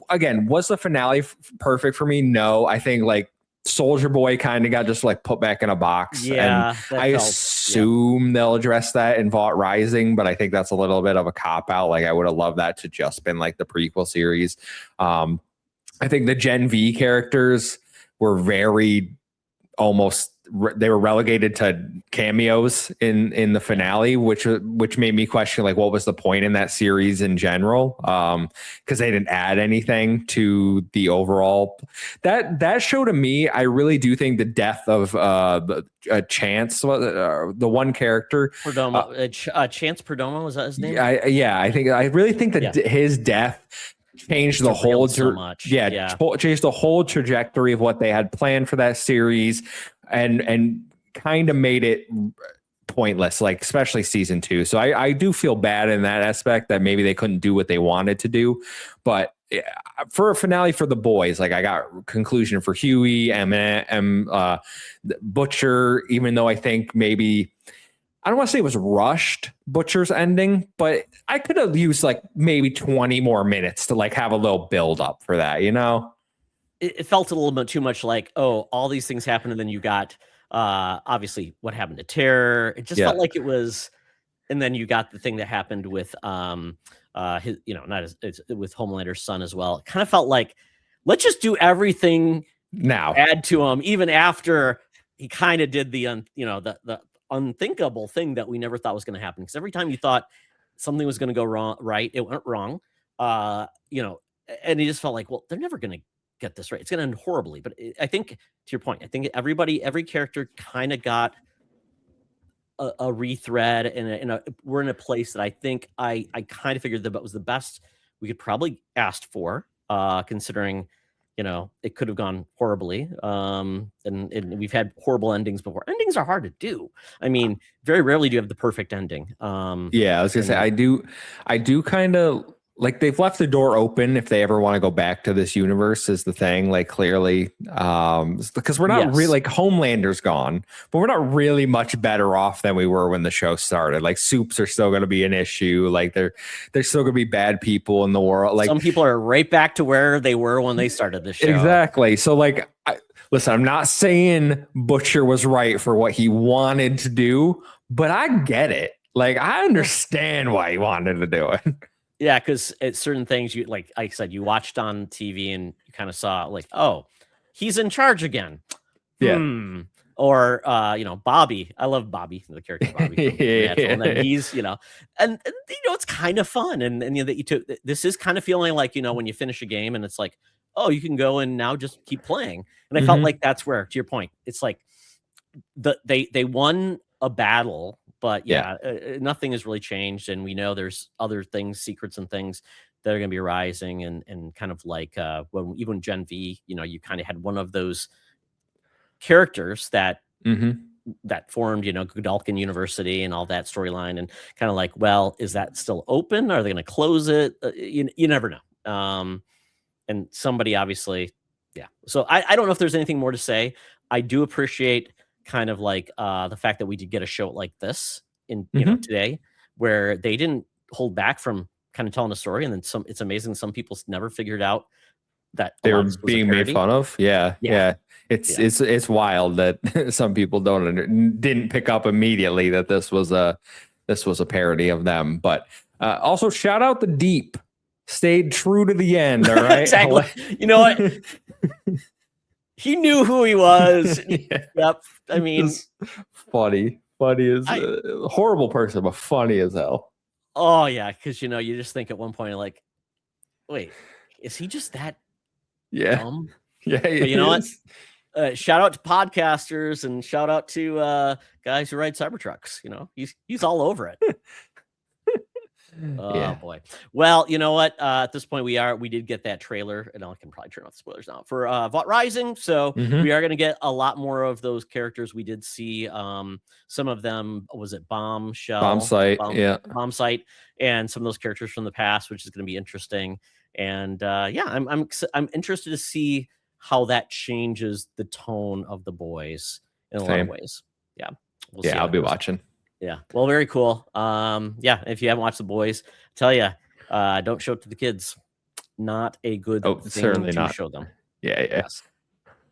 Again, was the finale perfect for me? No, I think like Soldier Boy kind of got just like put back in a box. Yeah, and I assume they'll address that in Vought Rising, but I think that's a little bit of a cop out. Like, I would have loved that to just been like the prequel series. I think the Gen V characters were they were relegated to cameos in the finale, which made me question like what was the point in that series in general, because they didn't add anything to the overall that show. To me, I really do think the death of Chance, the one character, Perdomo, Chance Perdomo, was that his name? I really think that his death changed the whole changed the whole trajectory of what they had planned for that series, and kind of made it pointless, like especially season 2. So I do feel bad in that aspect, that maybe they couldn't do what they wanted to do. But for a finale for the boys, like I got conclusion for Huey, Butcher, even though I think maybe, I don't want to say it was rushed, Butcher's ending, but I could have used like maybe 20 more minutes to like have a little build up for that, It felt a little bit too much like, oh, all these things happened, and then you got obviously what happened to Terror. It just felt like it was, and then you got the thing that happened with his, with Homelander's son as well. It kind of felt like, let's just do everything now, add to him, even after he kind of did the the unthinkable thing that we never thought was going to happen. Because every time you thought something was going to go wrong, right, it went wrong. And it just felt like, well, they're never going to get this right. It's going to end horribly. But I think, to your point, I think every character kind of got a rethread, and we're in a place that I think I kind of figured that was the best we could probably asked for, considering it could have gone horribly. And we've had horrible endings before. Endings are hard to do. I mean, very rarely do you have the perfect ending. I was gonna say, I do kind of like, they've left the door open if they ever want to go back to this universe, is the thing, like, clearly, because we're not really, like, Homelander's gone, but we're not really much better off than we were when the show started. Like, soups are still going to be an issue. Like, there's still going to be bad people in the world. Like, some people are right back to where they were when they started the show. Exactly. So, like, listen, I'm not saying Butcher was right for what he wanted to do, but I get it. Like, I understand why he wanted to do it. Yeah, because it's certain things like I said, you watched on TV and you kind of saw like, oh, he's in charge again. Yeah. or Bobby. I love Bobby, the character Bobby from Supernatural. And then he's and it's kind of fun, and that you took this is kind of feeling like when you finish a game and it's like, oh, you can go and now just keep playing. And I felt like that's where, to your point, it's like they won a battle, but nothing has really changed, and we know there's other things, secrets and things that are going to be arising, and kind of like even Gen V, you kind of had one of those characters that that formed, Godalkin University and all that storyline, and kind of like, well, is that still open? Are they going to close it? You never know. And somebody obviously, So I don't know if there's anything more to say. I do appreciate kind of like the fact that we did get a show like this in today, where they didn't hold back from kind of telling a story, and then it's amazing some people never figured out that they were being made fun of. Yeah. It's wild that some people didn't pick up immediately that this was a parody of them. But also shout out the Deep, stayed true to the end. All right. Exactly. You know what? He knew who he was. Yep. I mean, funny as a horrible person, but funny as hell. Oh yeah, because you just think at one point like, wait, is he just that dumb? Yeah, but you know what? Shout out to podcasters, and shout out to guys who ride Cybertrucks. He's all over it. Oh boy. Well, you know what? At this point, we did get that trailer, and I can probably turn off the spoilers now for Vought Rising. So we are going to get a lot more of those characters. We did see some of them. Was it Bombshell? Bomb Site, Bomb Site, and some of those characters from the past, which is going to be interesting. And I'm interested to see how that changes the tone of the boys in a lot of ways. Yeah, I'll be watching. Yeah. Well, very cool. If you haven't watched The Boys, tell you, don't show it to the kids. Not a good thing certainly to not. show them. Yes.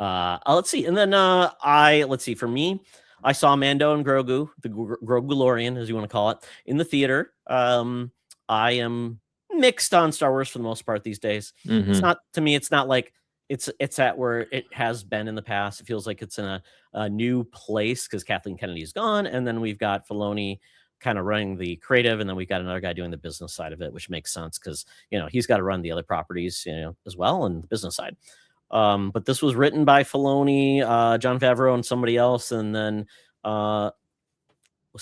Let's see. And then let's see. For me, I saw Mando and Grogu, the Grogulorian, as you want to call it, in the theater. I am mixed on Star Wars for the most part these days. It's not, to me, it's not like it's at where it has been in the past. It feels like it's in a new place because Kathleen Kennedy is gone, and then we've got Filoni kind of running the creative, and then we've got another guy doing the business side of it, which makes sense because he's got to run the other properties as well, and the business side. But this was written by Filoni, Jon Favreau, and somebody else, and then was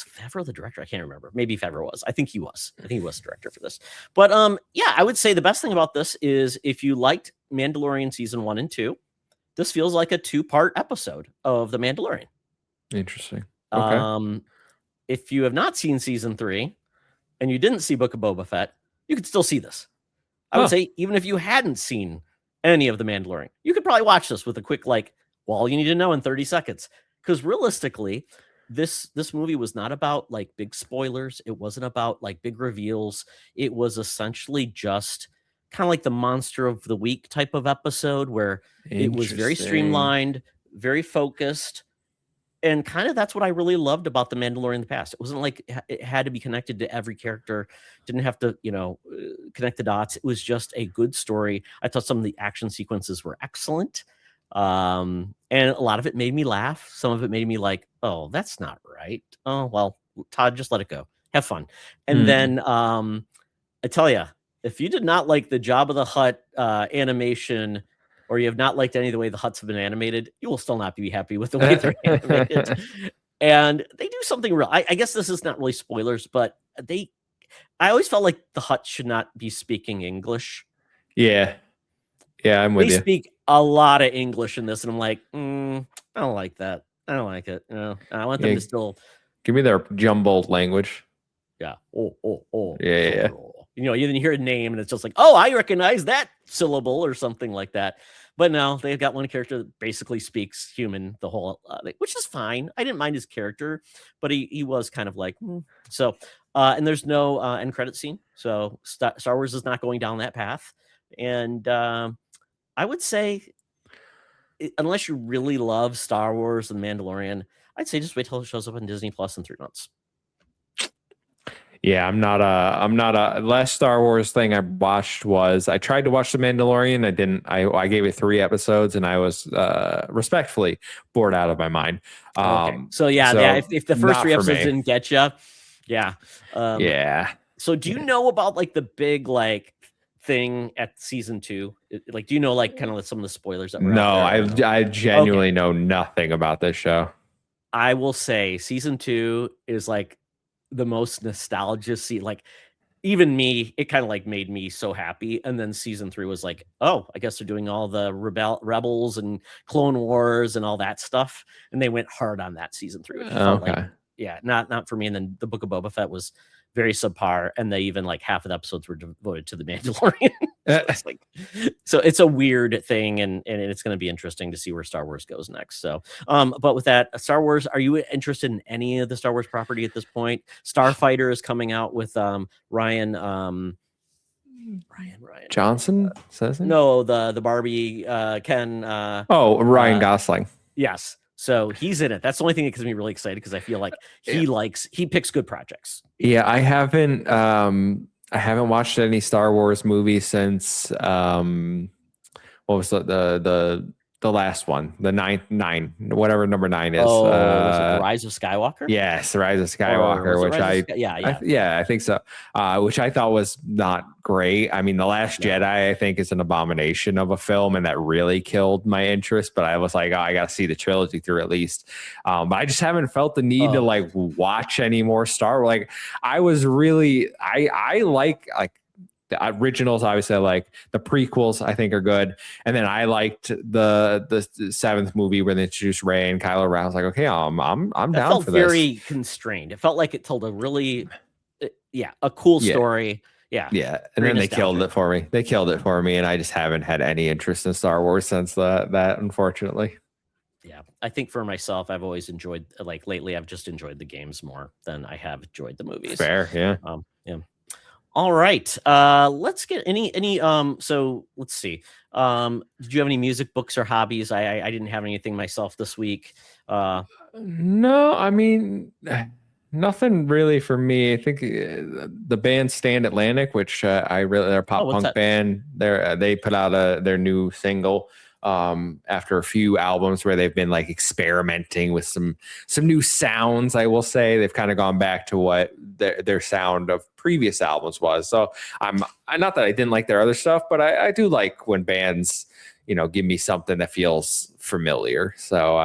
Favreau the director? I can't remember. Maybe Favreau was. I think he was the director for this. But I would say the best thing about this is if you liked Mandalorian season 1 and 2, this feels like a 2-part episode of The Mandalorian. Interesting. Okay. If you have not seen season 3 and you didn't see Book of Boba Fett, you could still see this. I would say even if you hadn't seen any of The Mandalorian, you could probably watch this with a quick all you need to know in 30 seconds. Because realistically, this movie was not about big spoilers. It wasn't about big reveals. It was essentially just kind of like the monster of the week type of episode where it was very streamlined, very focused, and kind of that's what I really loved about The Mandalorian in the past. It wasn't like it had to be connected to every character, didn't have to connect the dots. It was just a good story. I thought some of the action sequences were excellent, and a lot of it made me laugh. Some of it made me like, oh, that's not right. Oh well, Todd, just let it go, have fun. And then I tell you, if you did not like the Jabba the Hutt animation, or you have not liked any of the way the Hutts have been animated, you will still not be happy with the way they're animated. And they do something real. I guess this is not really spoilers, but I always felt like the Hutts should not be speaking English. Yeah, I'm with you. They speak a lot of English in this, and I'm like, I don't like that. I don't like it. I want them to still give me their jumbled language. Yeah. Yeah. You then hear a name and it's just like, oh, I recognize that syllable or something like that. But no, they've got one character that basically speaks human the whole, which is fine. I didn't mind his character, but he was kind of like, So, and there's no end credit scene. So Star Wars is not going down that path. And I would say, unless you really love Star Wars and Mandalorian, I'd say just wait till it shows up on Disney Plus in 3 months. Yeah, I'm not a last Star Wars thing I watched was I tried to watch The Mandalorian. I didn't. I gave it 3 episodes and I was respectfully bored out of my mind. Okay. So yeah, So if the first not 3 for episodes me. didn't get you, yeah. Yeah. So do you know about like the big like thing at season 2? Like, do you know like kind of some of the spoilers that were out No, there? I Okay. genuinely know nothing about this show. I will say season 2 is like the most nostalgia scene. Like even me, it kind of like made me so happy. And then season 3 was like, oh, I guess they're doing all the rebels and Clone Wars and all that stuff. And they went hard on that season 3, which felt like, Okay. yeah, not for me. And then the Book of Boba Fett was very subpar, and they even like half of the episodes were devoted to the Mandalorian. So it's like, so it's a weird thing, and it's going to be interesting to see where Star Wars goes next. So, but with that, Star Wars, are you interested in any of the Star Wars property at this point? Starfighter is coming out with Ryan Johnson says it? No, the Barbie Ken Ryan Gosling. Yes. So he's in it. That's the only thing that gets me really excited because I feel like he picks good projects. Yeah, I haven't watched any Star Wars movies since what was the last one, the nine, whatever number 9 is. Was it The Rise of Skywalker? Yes, The Rise of Skywalker, which I think so. Which I thought was not great. I mean, The Last Jedi, I think, is an abomination of a film, and that really killed my interest. But I was like, oh, I got to see the trilogy through at least. But I just haven't felt the need to like watch any more Star Wars. Like, I was really, I like the originals. Obviously, I like the prequels. I think are good, and then I liked the 7th movie where they introduced Rey and Kylo Ren. I was like, okay, I'm down for this. Very constrained. It felt like it told a really, a cool story. Yeah, and then they killed it for me. And I just haven't had any interest in Star Wars since that. Unfortunately. Yeah, I think for myself, I've always enjoyed like lately. I've just enjoyed the games more than I have enjoyed the movies. Fair, yeah. Yeah. All right. Let's get any so let's see. Did you have any music, books, or hobbies? I didn't have anything myself this week. No, I mean nothing really for me. I think the band Stand Atlantic, which they're a pop punk band. They put out their new single after a few albums where they've been like experimenting with some new sounds. I will say they've kind of gone back to what their sound of previous albums was. So I'm not that I didn't like their other stuff, but I do like when bands, give me something that feels familiar. So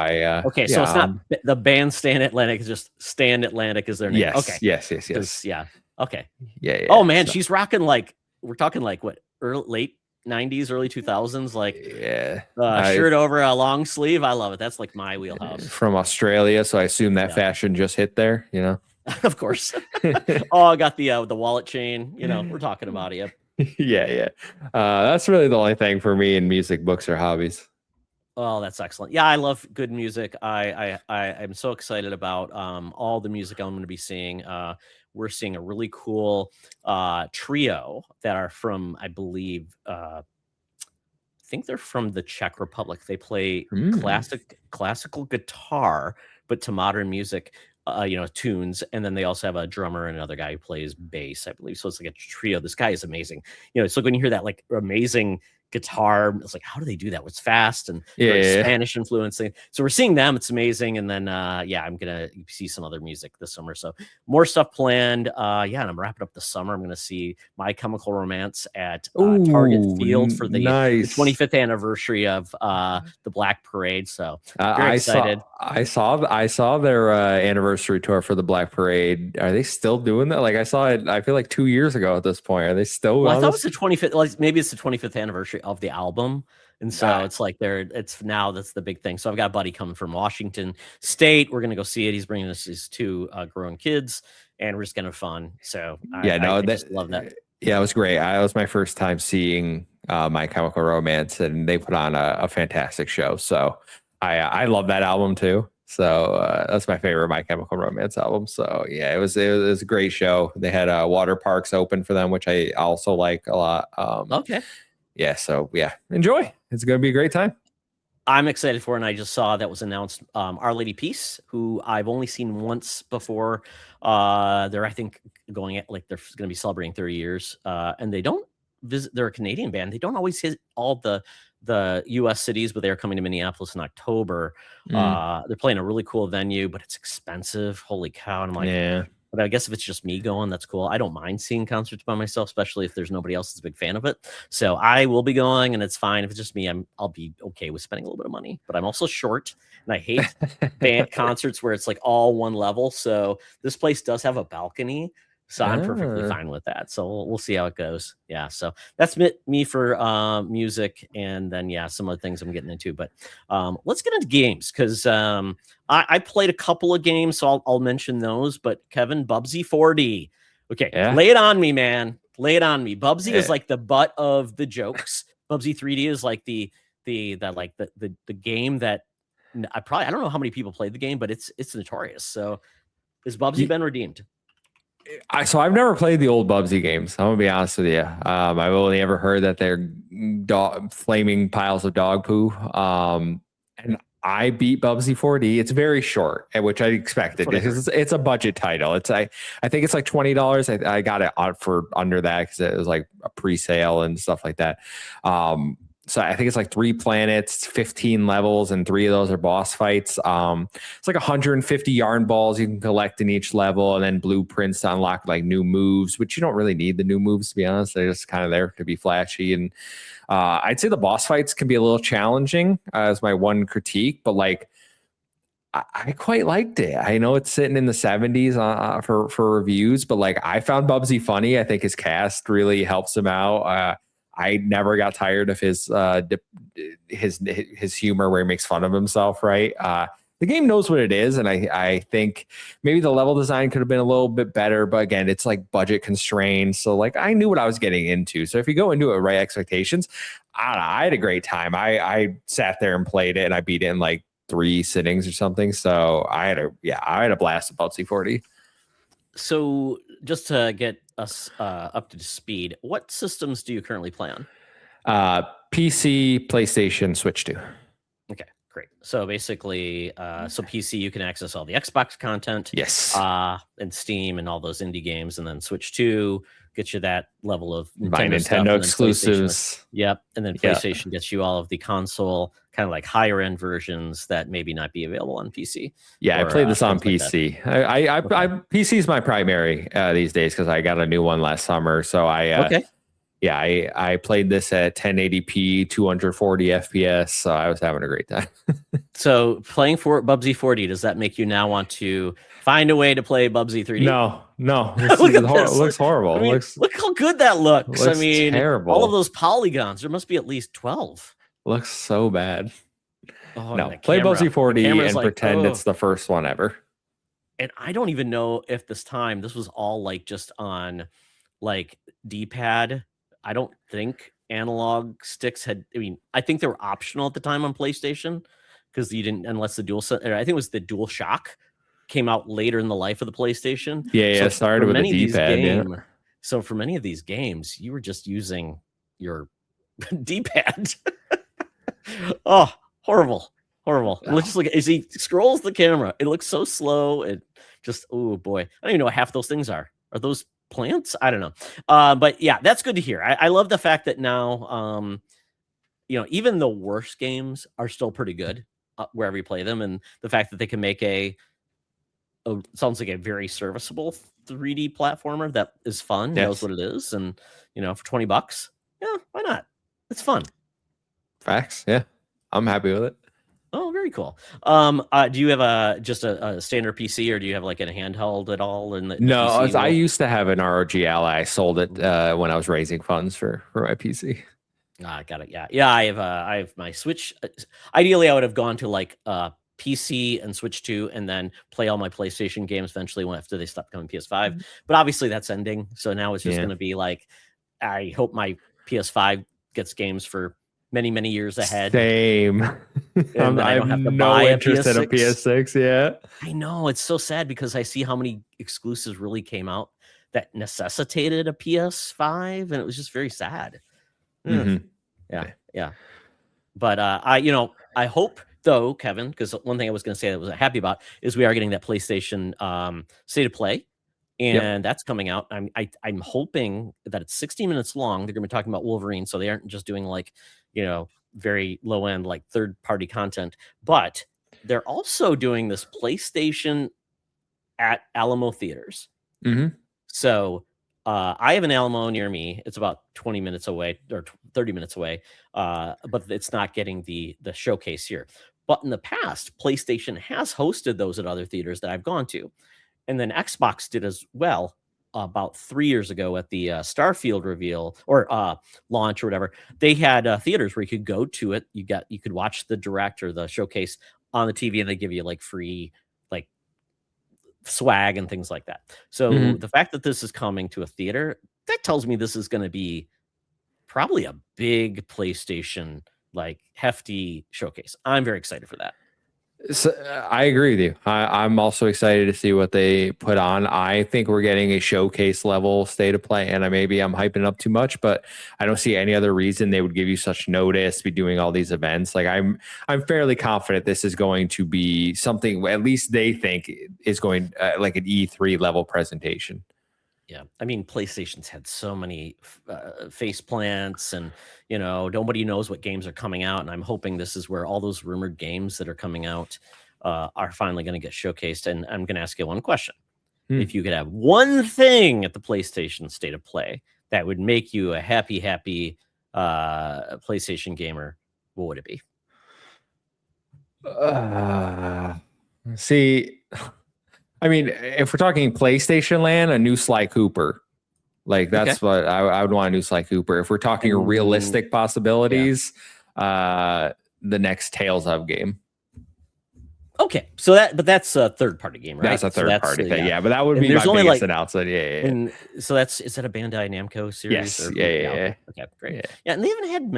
so it's not the band Stand Atlantic, is just Stand Atlantic is their name. Yes. Okay. Yes. Yeah. Okay. Yeah. Oh man, she's rocking like we're talking like what late 90s, early 2000s, like shirt over a long sleeve. I love it. That's like my wheelhouse. From Australia, so I assume that fashion just hit there, Of course. I got the wallet chain. We're talking about it. Yeah. That's really the only thing for me in music, books, or hobbies. Oh, that's excellent. Yeah, I love good music. I'm so excited about all the music I'm going to be seeing. We're seeing a really cool trio that are from, I believe, I think they're from the Czech Republic. They play classical guitar, but to modern music, tunes. And then they also have a drummer and another guy who plays bass, I believe. So it's like a trio. This guy is amazing. It's like when you hear that like amazing guitar, it's like, how do they do that? It's fast and Spanish influencing. So we're seeing them. It's amazing. And then I'm gonna see some other music this summer. So more stuff planned. And I'm wrapping up the summer. I'm gonna see My Chemical Romance at Target Field for the 25th anniversary of the Black Parade. So very excited. I saw their anniversary tour for the Black Parade. Are they still doing that? Like I saw it, I feel like 2 years ago at this point. Are they still? Well, I thought it was the 25th. Like maybe it's the 25th anniversary of the album, and so it's like that's the big thing. So I've got a buddy coming from Washington State. We're gonna go see it. He's bringing us his 2 grown kids, and we're just gonna have fun. So I just love that. Yeah, it was great. It was my first time seeing My Chemical Romance, and they put on a fantastic show. So I love that album too. So that's my favorite My Chemical Romance album. So yeah, it was a great show. They had water parks open for them, which I also like a lot. Okay. Yeah, so yeah, enjoy. It's going to be a great time. I'm excited for, and I just saw that was announced. Our Lady Peace, who I've only seen once before. They're, I think, going at like they're going to be celebrating 30 years, and they don't visit. They're a Canadian band. They don't always hit all the U.S. cities, but they're coming to Minneapolis in October. They're playing a really cool venue, but it's expensive. Holy cow! And I'm like, Yeah. but I guess if it's just me going, that's cool. I don't mind seeing concerts by myself, especially if there's nobody else that's a big fan of it. So I will be going, and it's fine. If it's just me, I'll be okay with spending a little bit of money. But I'm also short, and I hate band concerts where it's like all one level. So this place does have a balcony, so I'm perfectly fine with that. So we'll see how it goes. Yeah. So that's me for music, and then some other things I'm getting into. But let's get into games because I played a couple of games, so I'll mention those. But Kevin, Bubsy 4D. Okay, lay it on me, man. Lay it on me. Bubsy is like the butt of the jokes. Bubsy 3D is like the game that I don't know how many people played the game, but it's notorious. So has Bubsy been redeemed? So I've never played the old Bubsy games. I'm gonna be honest with you. I've only ever heard that they're flaming piles of dog poo. And I beat Bubsy 4D. It's very short, which I expected because it's a budget title. I think it's like $20. I got it for under that because it was like a pre-sale and stuff like that. So I think it's like 3 planets, 15 levels, and 3 of those are boss fights. It's like 150 yarn balls you can collect in each level, and then blueprints to unlock like new moves, which you don't really need the new moves, to be honest. They're just kind of there to be flashy. And I'd say the boss fights can be a little challenging as my one critique, but like I quite liked it. I know it's sitting in the 70s for reviews, but like I found Bubsy funny. I think his cast really helps him out. I never got tired of his humor where he makes fun of himself. Right. The game knows what it is. And I think maybe the level design could have been a little bit better, but again, it's like budget constrained. So like I knew what I was getting into. So if you go into it with right expectations, I had a great time. I sat there and played it and I beat it in like 3 sittings or something. So I had a blast with Bubsy 40. So just to get us up to speed, what systems do you currently play on? PC, PlayStation, Switch 2. Okay, great. So basically, so PC, you can access all the Xbox content. Yes. And Steam and all those indie games, and then Switch 2 gets you that level of Nintendo exclusives. Yep. And then PlayStation gets you all of the console, kind of like higher end versions that maybe not be available on PC. Yeah, I played this on PC. Like PC is my primary these days because I got a new one last summer. So I played this at 1080p, 240 FPS. So I was having a great time. So playing for Bubsy 4D, does that make you now want to find a way to play Bubsy 3D? No. It looks horrible. I mean, look how good that looks. I mean, terrible. All of those polygons. There must be at least 12. Looks so bad. Oh, no, play Bubsy 4D and pretend it's the first one ever. And I don't even know if this was all like just on like D-pad. I don't think analog sticks I think they were optional at the time on PlayStation because you didn't, unless the I think it was the Dual Shock came out later in the life of the PlayStation. Yeah, started with a D-pad. So for many of these games, you were just using your D-pad. Oh, horrible. It looks like as he scrolls the camera, it looks so slow. It just, oh boy, I don't even know what half those things are. Are those plants? I don't know. But yeah, that's good to hear. I love the fact that now, even the worst games are still pretty good wherever you play them, and the fact that they can make sounds like a very serviceable 3D platformer that is fun, knows what it is, and for $20, yeah, why not? It's fun. Facts, yeah, I'm happy with it. Oh, very cool. Do you have just a standard PC, or do you have like a handheld at all? No, I used to have an ROG Ally. I sold it when I was raising funds for my PC. I got it. Yeah. I have my Switch. Ideally, I would have gone to like PC and Switch 2, and then play all my PlayStation games eventually after they stop coming PS5. But obviously, that's ending. So now it's just going to be like, I hope my PS5 gets games for many, many years ahead. Same. And I don't have to buy a PS6. In a PS6. Yeah. I know, it's so sad because I see how many exclusives really came out that necessitated a PS5, and it was just very sad. Mm-hmm. Yeah. But I hope though, Kevin, because one thing I was going to say that I was happy about is we are getting that PlayStation State of Play, Yep. and that's coming out. I'm hoping that it's 60 minutes long. They're going to be talking about Wolverine, so they aren't just doing like, very low end like third party content, but they're also doing this PlayStation at Alamo theaters. Mm-hmm. So I have an Alamo near me. It's about 20 minutes away or 30 minutes away, but it's not getting the showcase here. But in the past, PlayStation has hosted those at other theaters that I've gone to. And then Xbox did as well about 3 years ago at the Starfield reveal or launch or whatever. They had theaters where you could go to it. You could watch the direct or the showcase on the TV, and they give you like free like swag and things like that. So the fact that this is coming to a theater, that tells me this is going to be probably a big PlayStation like hefty showcase. I'm very excited for that. So, I agree with you. I'm also excited to see what they put on. I think we're getting a showcase level state of play, and maybe I'm hyping it up too much, but I don't see any other reason they would give you such notice, be doing all these events. Like I'm fairly confident this is going to be something at least they think is going like an E3 level presentation. Yeah, I mean, PlayStation's had so many face plants, and nobody knows what games are coming out. And I'm hoping this is where all those rumored games that are coming out are finally going to get showcased. And I'm going to ask you one question: if you could have one thing at the PlayStation State of Play that would make you a happy PlayStation gamer, what would it be? See. I mean, if we're talking PlayStation land, a new Sly Cooper, like that's what I would want a new Sly Cooper. If we're talking realistic possibilities, the next Tales of game. Okay, so that's a third party game, right? That's a third party thing, yeah. But that would be my biggest announcement. Yeah. And so is that a Bandai Namco series? Yes. Yeah. Okay, great. Yeah, and they haven't had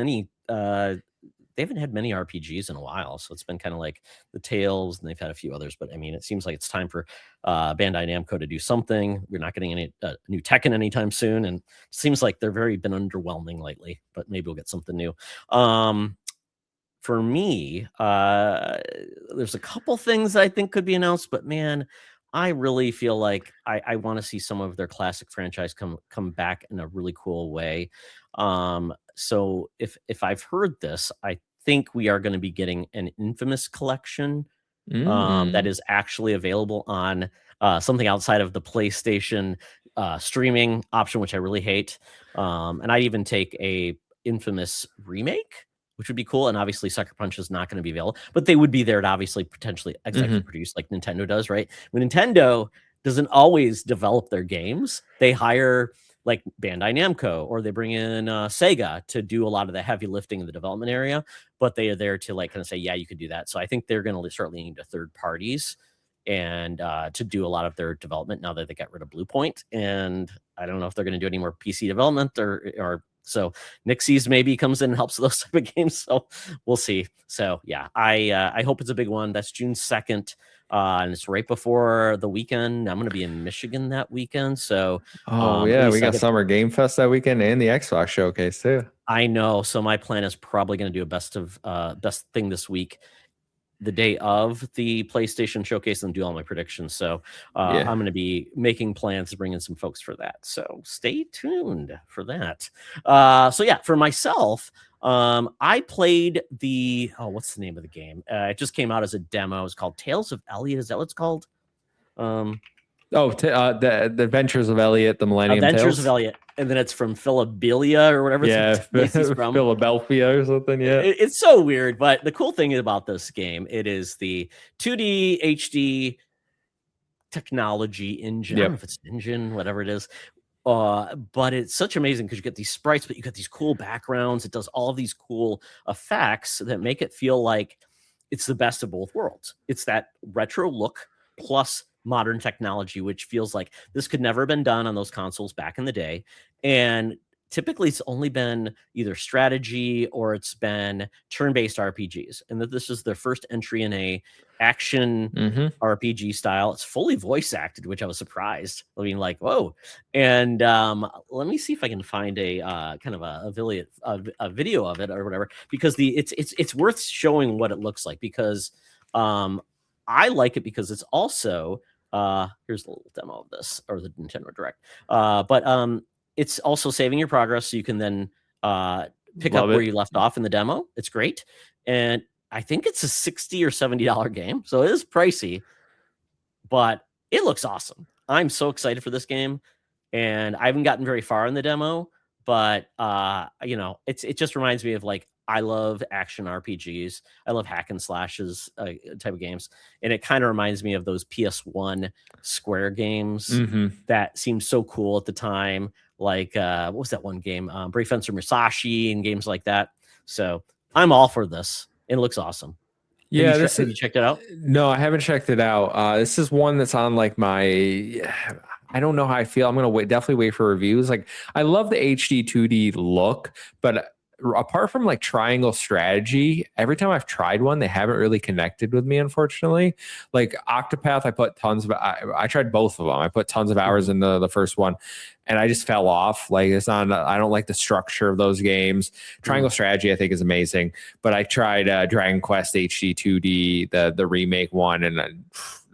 many RPGs in a while, so it's been kind of like the Tales, and they've had a few others. But I mean, it seems like it's time for Bandai Namco to do something. We're not getting any new Tekken anytime soon, and it seems like they're been underwhelming lately. But maybe we'll get something new. For me, there's a couple things I think could be announced, but man, I really feel like I want to see some of their classic franchise come back in a really cool way. So if I've heard this, I think we are going to be getting an Infamous collection that is actually available on something outside of the PlayStation streaming option, which I really hate. And I'd even take a Infamous remake, which would be cool. And obviously Sucker Punch is not going to be available, but they would be there to obviously potentially executive produce like Nintendo does, right? When Nintendo doesn't always develop their games, they hire like Bandai Namco, or they bring in Sega to do a lot of the heavy lifting in the development area, but they are there to like kind of say, yeah, you could do that. So I think they're going to start leaning to third parties and to do a lot of their development now that they got rid of Bluepoint. And I don't know if they're going to do any more PC development or so Nixies maybe comes in and helps those type of games. So we'll see. So yeah, I hope it's a big one. That's June 2nd. And it's right before the weekend. I'm going to be in Michigan that weekend. So we got Summer Game Fest that weekend and the Xbox Showcase too. I know. So my plan is probably going to do a best thing this week, the day of the PlayStation Showcase, and do all my predictions. So I'm going to be making plans to bring in some folks for that. So stay tuned for that. So yeah, for myself, I played what's the name of the game? It just came out as a demo. It's called Tales of Elliot. Is that what it's called? The Adventures of Elliot, the Millennium Adventures Tales. of Elliot, and then it's from Philabilia or whatever. Yeah, from Philadelphia or something. Yeah, it's so weird. But the cool thing about this game, it is the 2D HD technology engine. I don't know if it's an engine, whatever it is. But it's such amazing because you get these sprites, but you get these cool backgrounds. It does all of these cool effects that make it feel like it's the best of both worlds. It's that retro look plus modern technology, which feels like this could never have been done on those consoles back in the day. And typically it's only been either strategy or it's been turn-based RPGs, and that this is their first entry in a action RPG style. It's fully voice acted, which I was surprised. I mean, like, whoa. And let me see if I can find a kind of a video of it or whatever, because it's worth showing what it looks like, because I like it because it's also here's a little demo of this, or the Nintendo Direct. But it's also saving your progress, so you can then pick up where you left off in the demo. It's great. And I think it's a $60 or $70 game, so it is pricey, but it looks awesome. I'm so excited for this game, and I haven't gotten very far in the demo, but you know, it just reminds me of, like, I love action RPGs. I love hack and slashes type of games, and it kind of reminds me of those PS1 Square games that seemed so cool at the time. Like what was that one game? Brave Fencer Musashi and games like that. So I'm all for this. It looks awesome. Yeah, have you checked it out? No, I haven't checked it out. This is one that's on like my. I don't know how I feel. I'm gonna definitely wait for reviews. Like, I love the HD 2D look, but apart from like triangle strategy, every time I've tried one, they haven't really connected with me, unfortunately. Like Octopath, I put tons of. I tried both of them. I put tons of hours in the first one, and I just fell off. Like, it's not. I don't like the structure of those games. Triangle strategy, I think, is amazing. But I tried Dragon Quest HD 2D, the remake one, and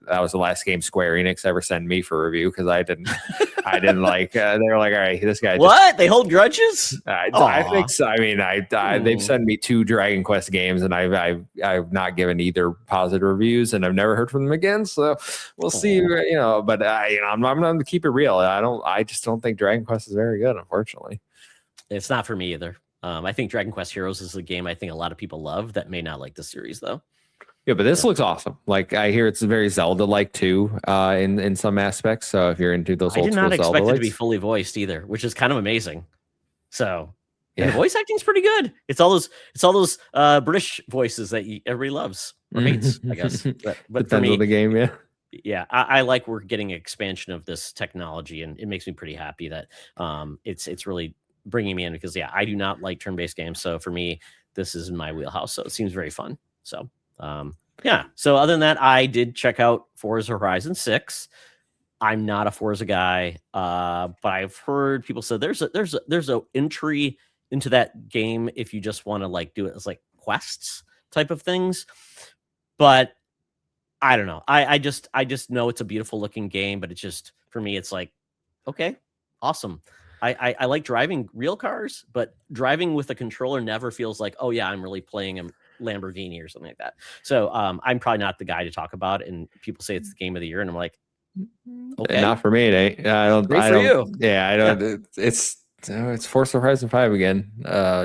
that was the last game Square Enix ever sent me for review, because I didn't like. They were like, all right, this guy. They hold grudges? I think so. I mean, they've sent me 2 Dragon Quest games, and I've not given either positive reviews, and I've never heard from them again. So we'll see. You know, but I'm going to keep it real. I just don't think Dragon Quest is very good, unfortunately. It's not for me either. I think Dragon Quest Heroes is a game I think a lot of people love that may not like the series, though. Yeah, but this looks awesome. Like, I hear it's very Zelda-like too, in some aspects. So if you're into those old school Zelda, I did not expect it to be fully voiced either, which is kind of amazing. So, and the voice acting's pretty good. It's all those British voices that everybody loves or hates, I guess. But for me, the game, yeah, I like we're getting expansion of this technology, and it makes me pretty happy that it's really bringing me in, because I do not like turn-based games. So for me, this is in my wheelhouse. So it seems very fun. So. So other than that, I did check out Forza Horizon 6. I'm not a Forza guy, but I've heard people say there's a entry into that game if you just want to like do it as like quests type of things. But I don't know. I just know it's a beautiful looking game, but it's just, for me, it's like, okay, awesome. I like driving real cars, but driving with a controller never feels like, oh yeah, I'm really playing a Lamborghini or something like that. So I'm probably not the guy to talk about it, and people say it's the game of the year, and I'm like, okay, not for me. I don't. Great for you. Yeah, I don't. Yeah. It's Forza Horizon 5 again,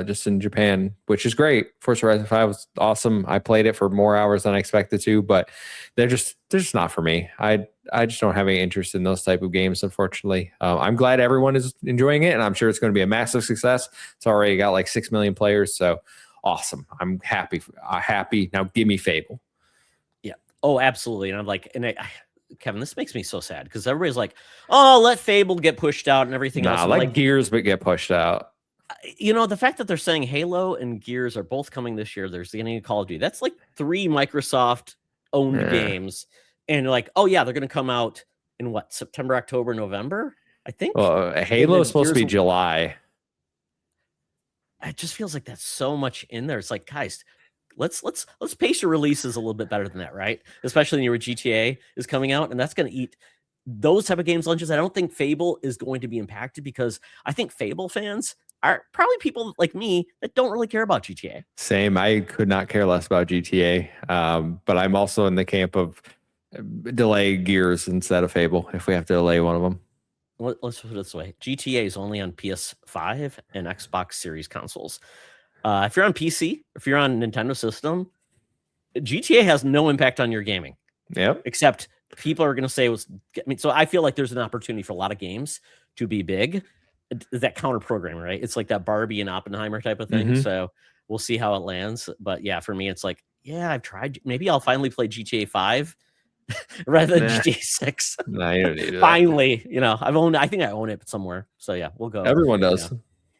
just in Japan, which is great. Forza Horizon 5 was awesome. I played it for more hours than I expected to, but they're just not for me. I just don't have any interest in those type of games, unfortunately. I'm glad everyone is enjoying it, and I'm sure it's going to be a massive success. It's already got like 6 million players, so awesome. I'm happy. Happy. Now give me Fable. Yeah. Oh, absolutely. And I'm like, Kevin, this makes me so sad, because everybody's like, oh, let Fable get pushed out and everything else. Like Gears, but get pushed out. You know, the fact that they're saying Halo and Gears are both coming this year, there's the beginning of Call of Duty. That's like 3 Microsoft-owned games. And like, oh yeah, they're going to come out in what, September, October, November, I think? Halo is supposed to be July. It just feels like that's so much in there. It's like, guys, let's pace your releases a little bit better than that, right? Especially when your GTA is coming out, and that's going to eat those type of games lunches. I don't think Fable is going to be impacted, because I think Fable fans are probably people like me that don't really care about GTA. Same. I could not care less about GTA, but I'm also in the camp of delay Gears instead of Fable if we have to delay one of them. Let's put it this way. GTA is only on PS5 and Xbox Series consoles. If you're on PC, if you're on Nintendo system, GTA has no impact on your gaming. Yep. Except people are going to say, so I feel like there's an opportunity for a lot of games to be big. That counter programming, right? It's like that Barbie and Oppenheimer type of thing. So we'll see how it lands. But yeah, for me, it's like, yeah, I've tried. Maybe I'll finally play GTA 5 rather than GTA 6. No, you don't need it. Finally, you know, I think I own it somewhere. So yeah, we'll go. Everyone does.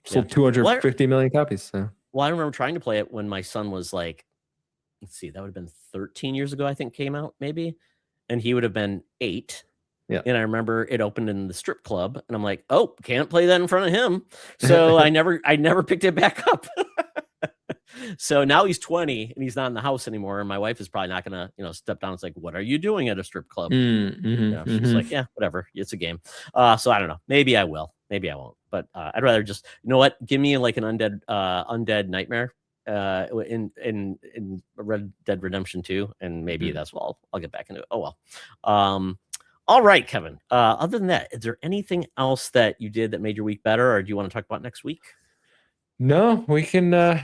Sold 250 million copies. So. Well, I remember trying to play it when my son was like, let's see, that would have been 13 years ago, I think, came out maybe. And he would have been 8. Yeah. And I remember it opened in the strip club and I'm like, oh, can't play that in front of him. So I never picked it back up. So now he's 20 and he's not in the house anymore. And my wife is probably not going to, step down. It's like, what are you doing at a strip club? She's like, yeah, whatever. It's a game. So I don't know. Maybe I will. Maybe I won't. But I'd rather just, what? Give me like an undead nightmare in Red Dead Redemption 2. And maybe that's what I'll get back into it. Oh, well. All right, Kevin. Other than that, is there anything else that you did that made your week better? Or do you want to talk about next week? No, we can go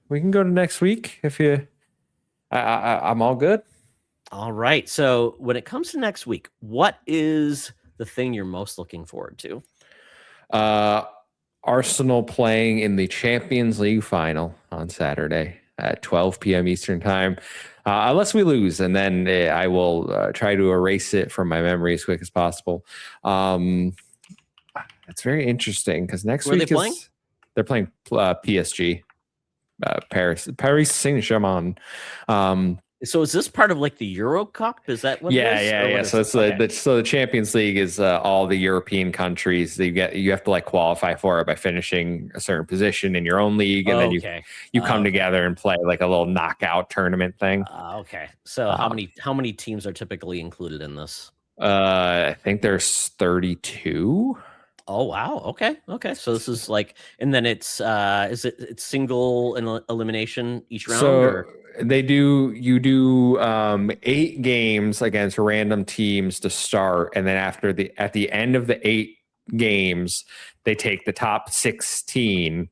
to next week if you. I'm all good. All right. So when it comes to next week, what is the thing you're most looking forward to? Arsenal playing in the Champions League final on Saturday at 12 p.m. Eastern time. Unless we lose, and then I will try to erase it from my memory as quick as possible. It's very interesting because next week they're playing PSG, Paris Saint-Germain. So is this part of like the Euro Cup? Is that what? Yeah. So it's the Champions League is all the European countries. You have to like qualify for it by finishing a certain position in your own league, and then you come together and play like a little knockout tournament thing. Okay. So how many teams are typically included in this? I think there's 32. Oh wow. Okay. So this is like, and then it's it's single elimination each round. So you do 8 games against random teams to start, and then at the end of the 8 games, they take the top 16,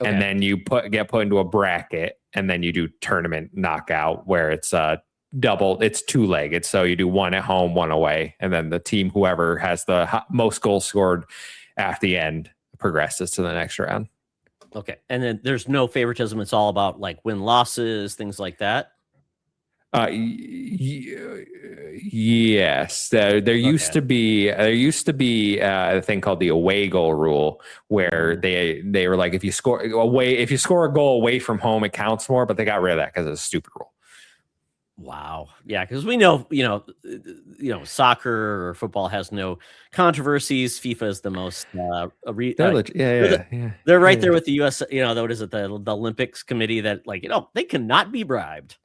and then you get put into a bracket, and then you do tournament knockout where it's it's 2-legged. So you do one at home, one away, and then the team whoever has the most goals scored at the end progresses to the next round. Okay. And then there's no favoritism. It's all about like win losses, things like that. Yes. There used to be a thing called the away goal rule where they were like, if you score a goal away from home, it counts more, but they got rid of that because it's a stupid rule. Wow. Yeah, because we know, soccer or football has no controversies. FIFA is the most. They're right there with the U.S. What is it? The Olympics committee that they cannot be bribed.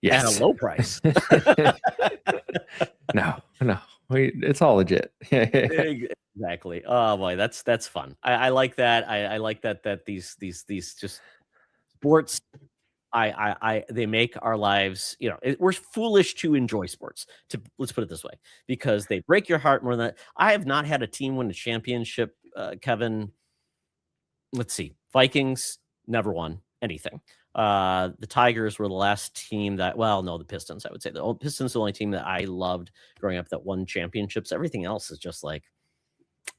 Yes. At a low price. No, it's all legit. Exactly. Oh boy, that's fun. I like that. I like that these just sports. They make our lives, we're foolish to enjoy sports, let's put it this way, because they break your heart more than that. I have not had a team win a championship, Kevin. Let's see. Vikings never won anything. The Tigers were the last team the Pistons, I would say. The Pistons are the only team that I loved growing up that won championships. Everything else is just like,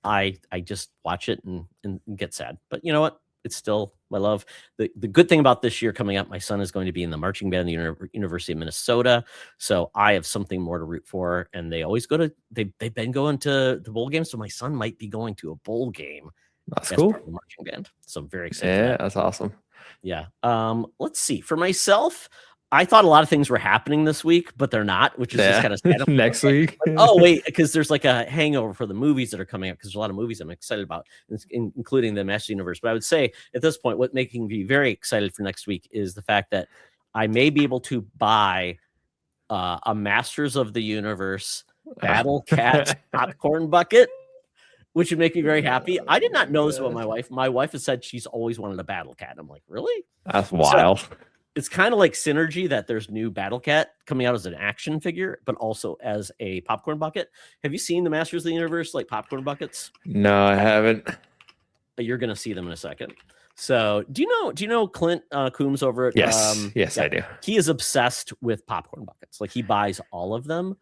I just watch it and get sad. But you know what? It's still my love. The good thing about this year coming up, my son is going to be in the marching band at the University of Minnesota. So I have something more to root for. And they always they've been going to the bowl games. So my son might be going to a bowl game. That's cool. Part of the marching band. So I'm very excited. Yeah, that's awesome. Yeah. Let's see. For myself, I thought a lot of things were happening this week, but they're not, which is just kind of sad. Next week. Oh, wait, because there's like a hangover for the movies that are coming up, because there's a lot of movies I'm excited about, including the Master Universe. But I would say at this point, what making me very excited for next week is the fact that I may be able to buy a Masters of the Universe Battle Cat popcorn bucket, which would make me very happy. I did not know this about my wife. My wife has said she's always wanted a Battle Cat. I'm like, really? That's wild. So, it's kind of like synergy that there's new Battle Cat coming out as an action figure, but also as a popcorn bucket. Have you seen the Masters of the Universe popcorn buckets? No, I haven't. You're gonna see them in a second. So do you know Clint Coombs over at Yes, I do. He is obsessed with popcorn buckets. Like he buys all of them,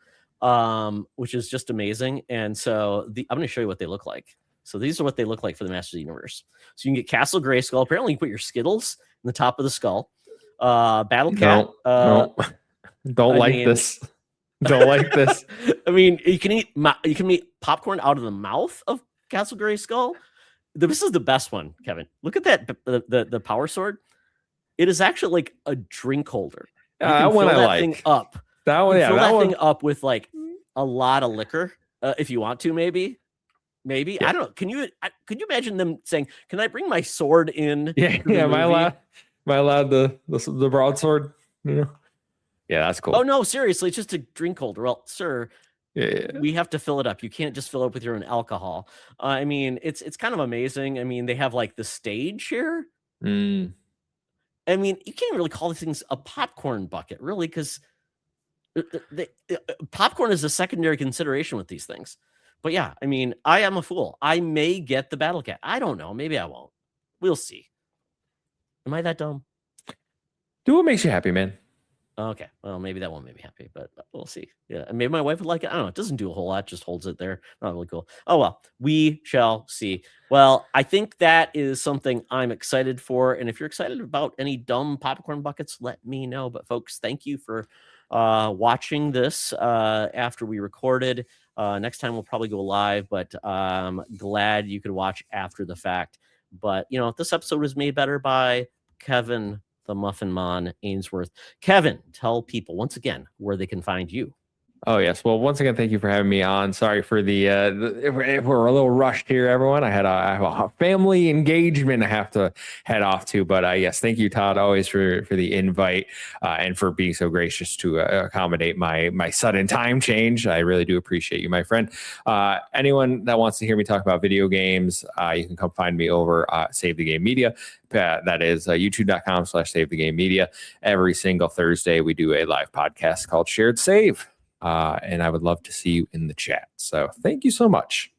which is just amazing. And so I'm gonna show you what they look like. So these are what they look like for the Masters of the Universe. So you can get Castle Grayskull. Apparently you can put your Skittles in the top of the skull. Battle Cat. No. Don't like this. Don't like this. I mean, you can eat popcorn out of the mouth of Castle Grayskull. this is the best one, Kevin. Look at that, the power sword. It is actually like a drink holder. You can fill that thing up. That one, fill that thing up with like a lot of liquor, if you want to, maybe. Yeah. I don't know. Could you imagine them saying, "Can I bring my sword in?" Yeah. Am I allowed the broadsword? Yeah, that's cool. Oh no, seriously, it's just a drink holder. Well, sir, yeah. We have to fill it up. You can't just fill it up with your own alcohol. I mean, it's kind of amazing. I mean, they have like the stage here. I mean, you can't really call these things a popcorn bucket, really, because popcorn is a secondary consideration with these things. But yeah, I mean, I am a fool. I may get the Battle Cat. I don't know. Maybe I won't. We'll see. Am I that dumb? Do what makes you happy, man. Okay. Well, maybe that won't make me happy, but we'll see. Yeah. Maybe my wife would like it. I don't know. It doesn't do a whole lot. Just holds it there. Not really cool. Oh, well, we shall see. Well, I think that is something I'm excited for. And if you're excited about any dumb popcorn buckets, let me know. But folks, thank you for watching this after we recorded. Next time we'll probably go live, but glad you could watch after the fact. But, you know, this episode was made better by Kevin the Muffin Man Ainsworth. Kevin, tell people once again where they can find you. Oh, yes. Well, once again, thank you for having me on. Sorry for if we're a little rushed here, everyone. I have a family engagement I have to head off to. But yes, thank you, Todd, always for the invite and for being so gracious to accommodate my sudden time change. I really do appreciate you, my friend. Anyone that wants to hear me talk about video games, you can come find me over Save the Game Media. That is youtube.com/Save the Game Media. Every single Thursday, we do a live podcast called Shared Save. And I would love to see you in the chat. So thank you so much.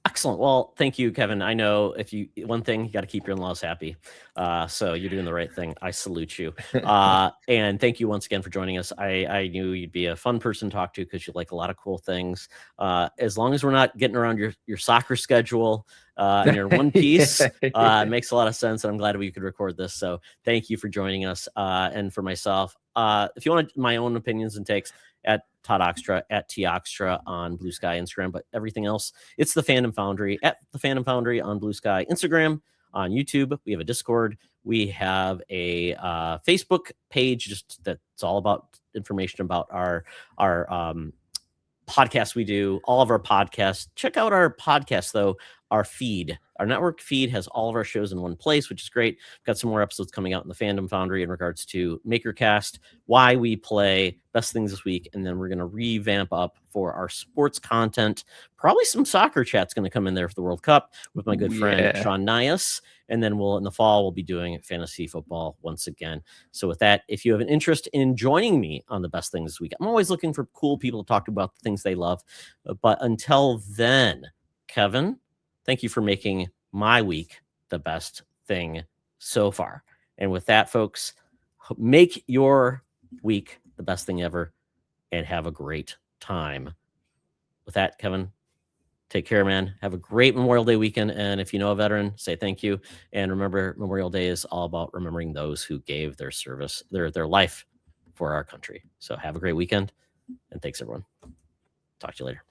Excellent. Well, thank you, Kevin. I know one thing, you got to keep your in-laws happy. So you're doing the right thing. I salute you. And thank you once again for joining us. I knew you'd be a fun person to talk to because you like a lot of cool things. As long as we're not getting around your soccer schedule and your One Piece, it makes a lot of sense. And I'm glad we could record this. So thank you for joining us. And for myself, if you want my own opinions and takes, at Todd Oxtra, at T Oxtra on BlueSky Instagram, but everything else, it's the Fandom Foundry, at the Fandom Foundry on BlueSky Instagram, on YouTube. We have a Discord. We have a Facebook page, just that's all about information about our podcasts we do, all of our podcasts. Check out our podcast, though. Our feed, our network feed has all of our shows in one place, which is great. We've got some more episodes coming out in the Fandom Foundry in regards to MakerCast, Why We Play, Best Things This Week, and then we're going to revamp up for our sports content. Probably some soccer chat's going to come in there for the World Cup with my good friend Sean Nias. And then in the fall, we'll be doing fantasy football once again. So with that, if you have an interest in joining me on the Best Things This Week, I'm always looking for cool people to talk about the things they love. But until then, Kevin, thank you for making my week the best thing so far. And with that, folks, make your week the best thing ever and have a great time. With that, Kevin, take care, man. Have a great Memorial Day weekend. And if you know a veteran, say thank you. And remember, Memorial Day is all about remembering those who gave their service, their life for our country. So have a great weekend. And thanks, everyone. Talk to you later.